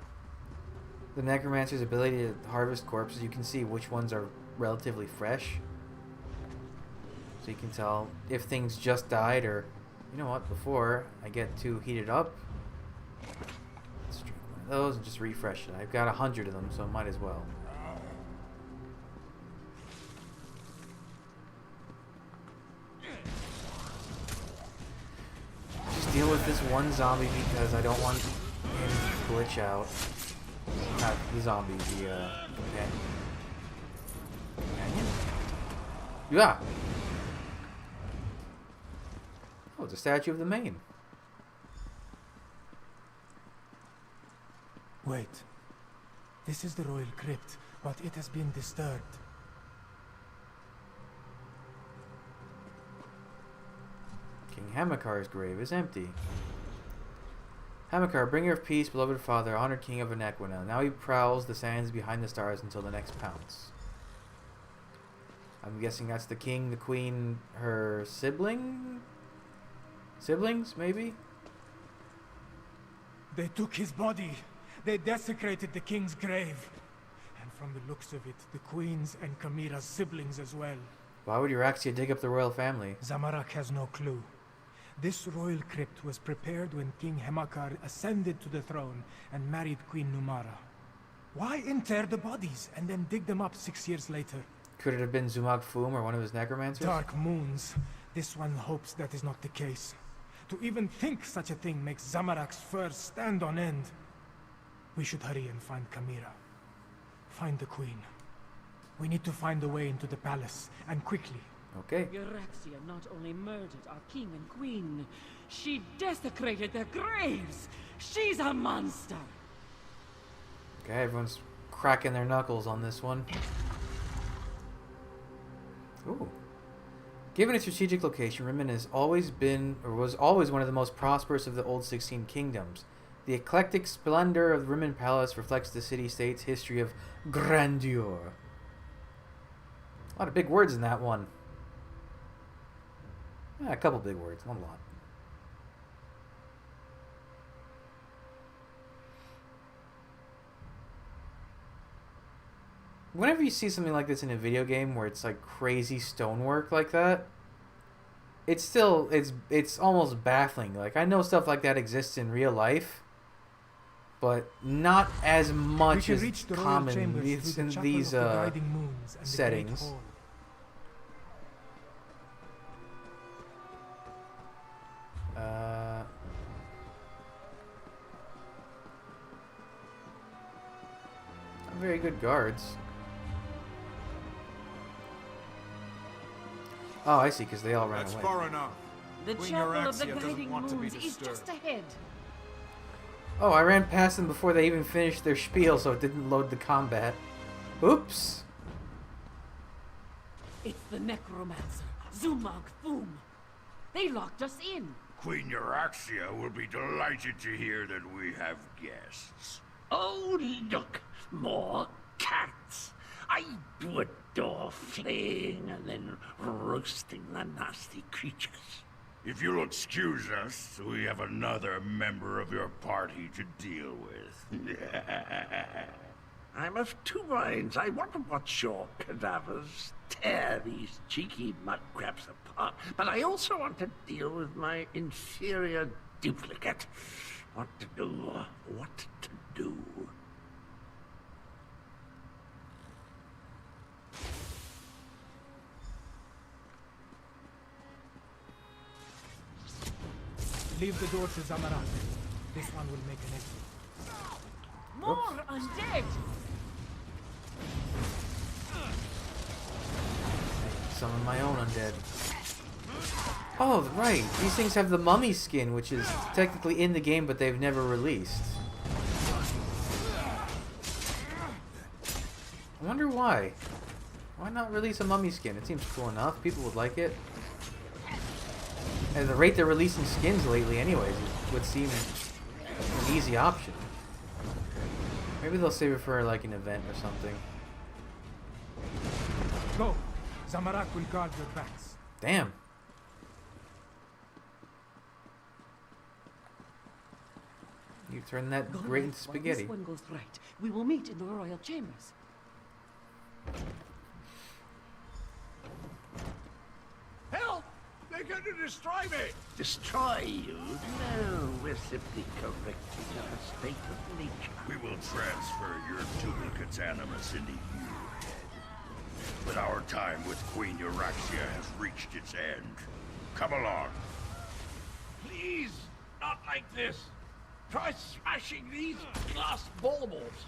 Necromancer's ability to harvest corpses, you can see which ones are relatively fresh. So you can tell if things just died or, you know what, before I get too heated up. Let's drink one of those and just refresh it. I've got 100 of them, so I might as well. Deal with this one zombie because I don't want him to glitch out. Not the zombie, the companion. Companion? Yeah! Oh, it's a statue of the Main. Wait. This is the royal crypt, but it has been disturbed. King Hamakar's grave is empty. Hamakar, bringer of peace, beloved father, honored king of Anequina. Now he prowls the sands behind the stars until the next pounce. I'm guessing that's the king, the queen, her sibling? Siblings, maybe? They took his body. They desecrated the king's grave. And from the looks of it, the queen's and Kamira's siblings as well. Why would Euraxia dig up the royal family? Zamorak has no clue. This royal crypt was prepared when King Hamakar ascended to the throne and married Queen Numara. Why inter the bodies and then dig them up 6 years later? Could it have been Zumag Fum or one of his necromancers? Dark moons. This one hopes that is not the case. To even think such a thing makes Zamorak's fur stand on end. We should hurry and find Kamira. Find the queen. We need to find a way into the palace, and quickly. Okay. Euraxia not only murdered our king and queen, she desecrated their graves! She's a monster! Okay, everyone's cracking their knuckles on this one. Ooh. Given its strategic location, Rimmon has always been, or was always one of the most prosperous of the old 16 kingdoms. The eclectic splendor of the Rimmon Palace reflects the city-state's history of grandeur. A lot of big words in that one. Yeah, a couple big words, not a lot. Whenever you see something like this in a video game where it's like crazy stonework like that, it's still, it's almost baffling. Like, I know stuff like that exists in real life, but not as much as common in these settings. Not very good guards. Oh, I see, because they all ran away. That's far enough. The Queen chapel of the Euraxia doesn't guiding want to be moons is disturbed. just ahead. Oh, I ran past them before they even finished their spiel, so it didn't load the combat. Oops. It's the Necromancer, Zumag Fum. They locked us in. Queen Euraxia will be delighted to hear that we have guests. Oh, look, more cats. I do adore flaying and then roasting the nasty creatures. If you'll excuse us, we have another member of your party to deal with. I'm of two minds. I want to watch your cadavers tear these cheeky mudcrabs apart, but I also want to deal with my inferior duplicate. What to do, what to do. Leave the door to Zamorak. This one will make an exit. More undead! Summon my own undead. Oh, right. These things have the mummy skin, which is technically in the game, but they've never released. I wonder why. Why not release a mummy skin? It seems cool enough. People would like it. At the rate they're releasing skins lately anyways, it would seem an easy option. Maybe they'll save it for like an event or something. Go. Zamorak will guard your backs. Damn. You turn that Go great right into while spaghetti. This one goes right. We will meet in the royal chambers. Help! They're going to destroy me! Destroy you? No, we're simply correcting a mistake of nature. We will transfer your duplicate's animus into you, head. But our time with Queen Euraxia has reached its end. Come along. Please, not like this. Try smashing these glass baubles.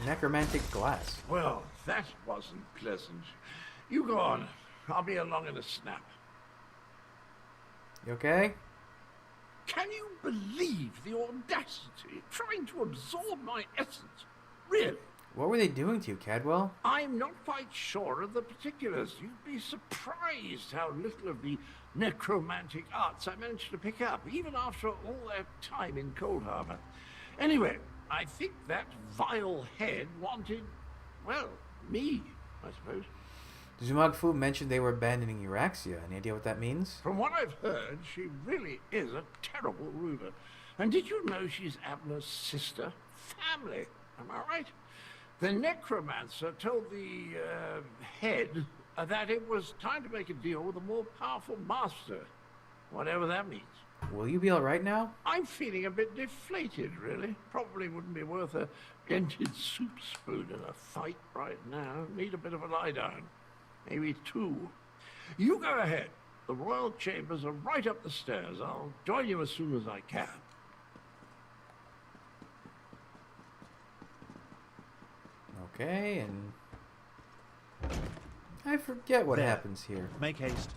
Necromantic glass. Well, that wasn't pleasant. You go on. I'll be along in a snap. You okay? Can you believe the audacity trying to absorb my essence? Really? What were they doing to you, Cadwell? I'm not quite sure of the particulars. You'd be surprised how little of the necromantic arts I managed to pick up, even after all that time in Cold Harbor. Anyway, I think that vile head wanted, well, me, I suppose. Zumagfu mentioned they were abandoning Euraxia. Any idea what that means? From what I've heard, she really is a terrible ruler. And did you know she's Abner's sister? Family, am I right? The necromancer told the head that it was time to make a deal with a more powerful master, whatever that means. Will you be alright now? I'm feeling a bit deflated, really. Probably wouldn't be worth a dented soup spoon in a fight right now. Need a bit of a lie down. Maybe two. You go ahead. The royal chambers are right up the stairs. I'll join you as soon as I can. Okay, and I forget what There. happens here. Make haste.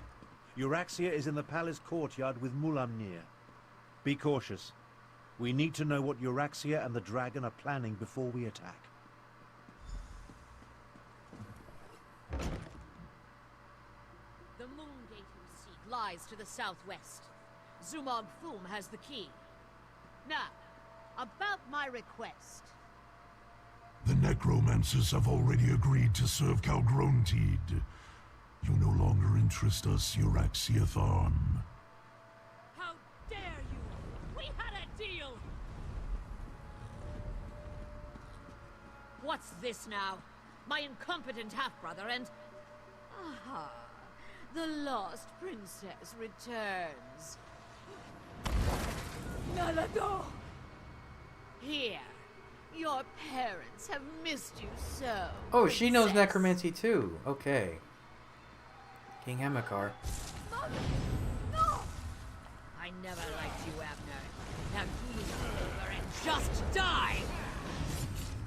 Euraxia is in the palace courtyard with Mulamnir. Be cautious. We need to know what Euraxia and the dragon are planning before we attack. The Moongate you seek lies to the southwest. Zumog Thum has the key. Now, about my request. The necromancers have already agreed to serve Calgrontid. You no longer interest us, Euraxia Tharn. How dare you! We had a deal! What's this now? My incompetent half-brother and... Aha! The lost princess returns. Nalado! Here. Your parents have missed you so. Oh, she knows princess. necromancy too. Okay. King Hamakar. No! I never liked you, Abner. Now you come over and just die!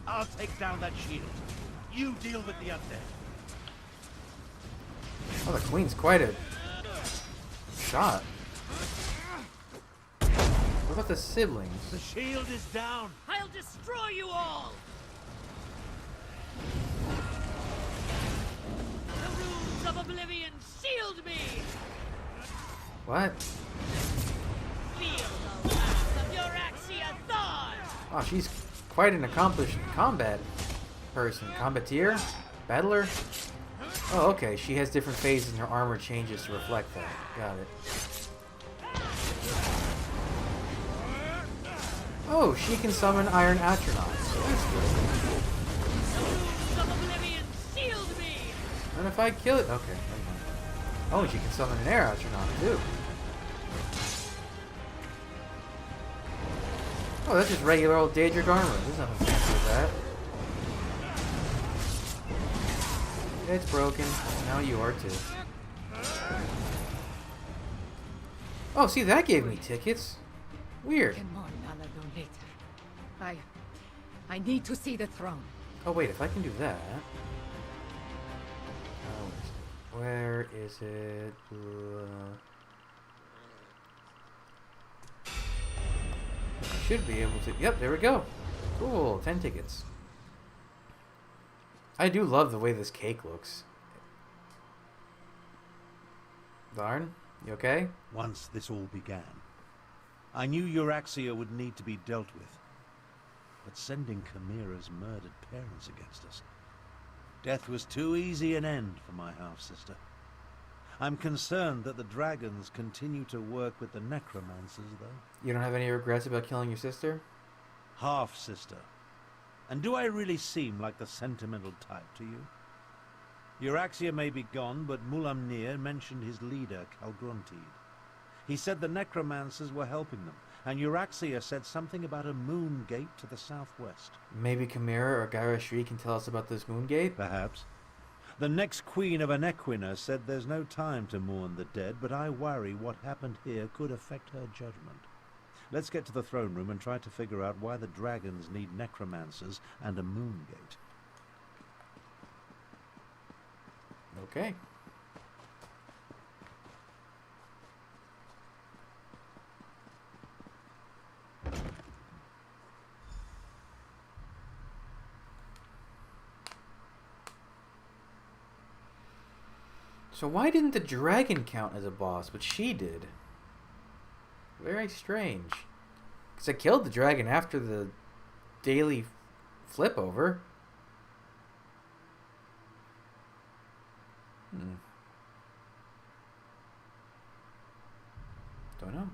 I'll take down that shield. You deal with the undead. Oh, the queen's quite a shot. What about the siblings? The shield is down. I'll destroy you all! The runes of oblivion shield me! What? Feel the wrath of Euraxia Tharn! Oh, she's quite an accomplished combat person. Combateer? Battler? Oh, okay. She has different phases and her armor changes to reflect that. Got it. Oh, she can summon Iron Atronachs, so that's good. The runes of oblivion shield me! And if I kill it... Okay, never mind. Oh, she can summon an Air Atronach, too. Oh, that's just regular old Daedric armor. There's nothing fancy with that. It's broken. Now you are too. Oh, see, that gave me tickets. Weird. Come on, Nalado, later. I need to see the throne. Oh, wait, if I can do that... Where is it? I should be able to... Yep, there we go. Cool, 10 tickets. I do love the way this cake looks. Tharn, you okay? Once this all began, I knew Euraxia would need to be dealt with. But sending Chimera's murdered parents against us, death was too easy an end for my half-sister. I'm concerned that the dragons continue to work with the necromancers, though. You don't have any regrets about killing your sister? Half-sister. And do I really seem like the sentimental type to you? Euraxia may be gone, but Mulamnir mentioned his leader, Calgruntid. He said the necromancers were helping them, and Euraxia said something about a moon gate to the southwest. Maybe Chimera or Garashri can tell us about this moon gate? Perhaps. The next queen of Anequina said there's no time to mourn the dead, but I worry what happened here could affect her judgment. Let's get to the throne room and try to figure out why the dragons need necromancers and a moon gate. Okay. So why didn't the dragon count as a boss, but she did? Very strange. Because I killed the dragon after the daily flip over. Don't know.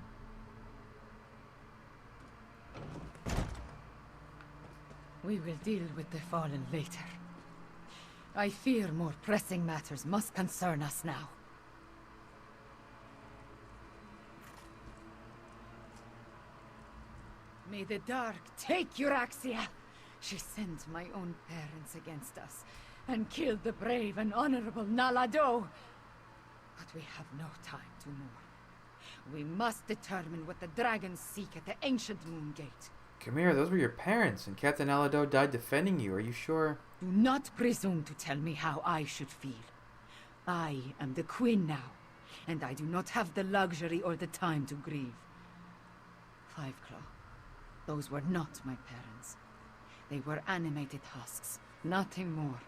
We will deal with the fallen later. I fear more pressing matters must concern us now. May the dark take Euraxia! She sent my own parents against us, and killed the brave and honorable Nalado. But we have no time to mourn. We must determine what the dragons seek at the ancient moon gate. Chimera, those were your parents, and Captain Alado died defending you. Are you sure? Do not presume to tell me how I should feel. I am the queen now, and I do not have the luxury or the time to grieve. Fiveclaw, those were not my parents. They were animated husks, nothing more.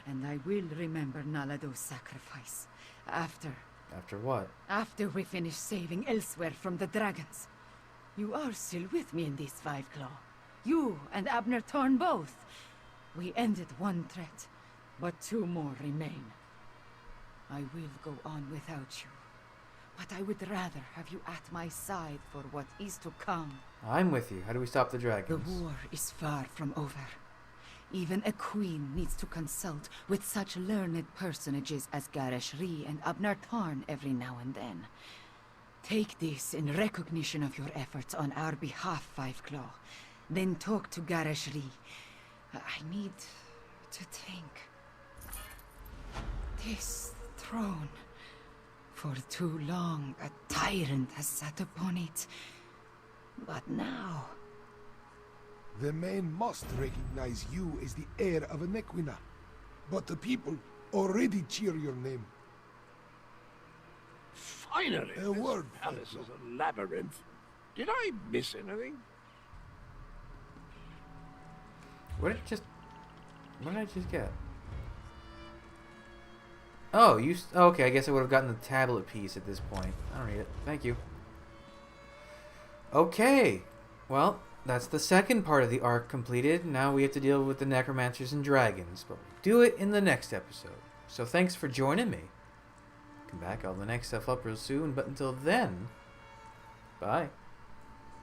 And I will remember Nalado's sacrifice. After what? After we finish saving Elsweyr from the dragons. You are still with me in this, Fiveclaw. You and Abner Thorn both. We ended one threat, but two more remain. I will go on without you, but I would rather have you at my side for what is to come. I'm with you. How do we stop the dragons? The war is far from over. Even a queen needs to consult with such learned personages as Garashri and Abner Thorn every now and then. Take this in recognition of your efforts on our behalf, Fiveclaw. Then talk to Garashri. I need to think. This throne. For too long, a tyrant has sat upon it. But now... The men must recognize you as the heir of Anequina. But the people already cheer your name. Finally, A word, this palace is a labyrinth. Did I miss anything? What did I just get? Oh, okay, I guess I would have gotten the tablet piece at this point. I don't need it. Thank you. Okay. Well, that's the second part of the arc completed. Now we have to deal with the necromancers and dragons, but we'll do it in the next episode. So thanks for joining me. Come back, I'll have the next stuff up real soon, but until then, bye.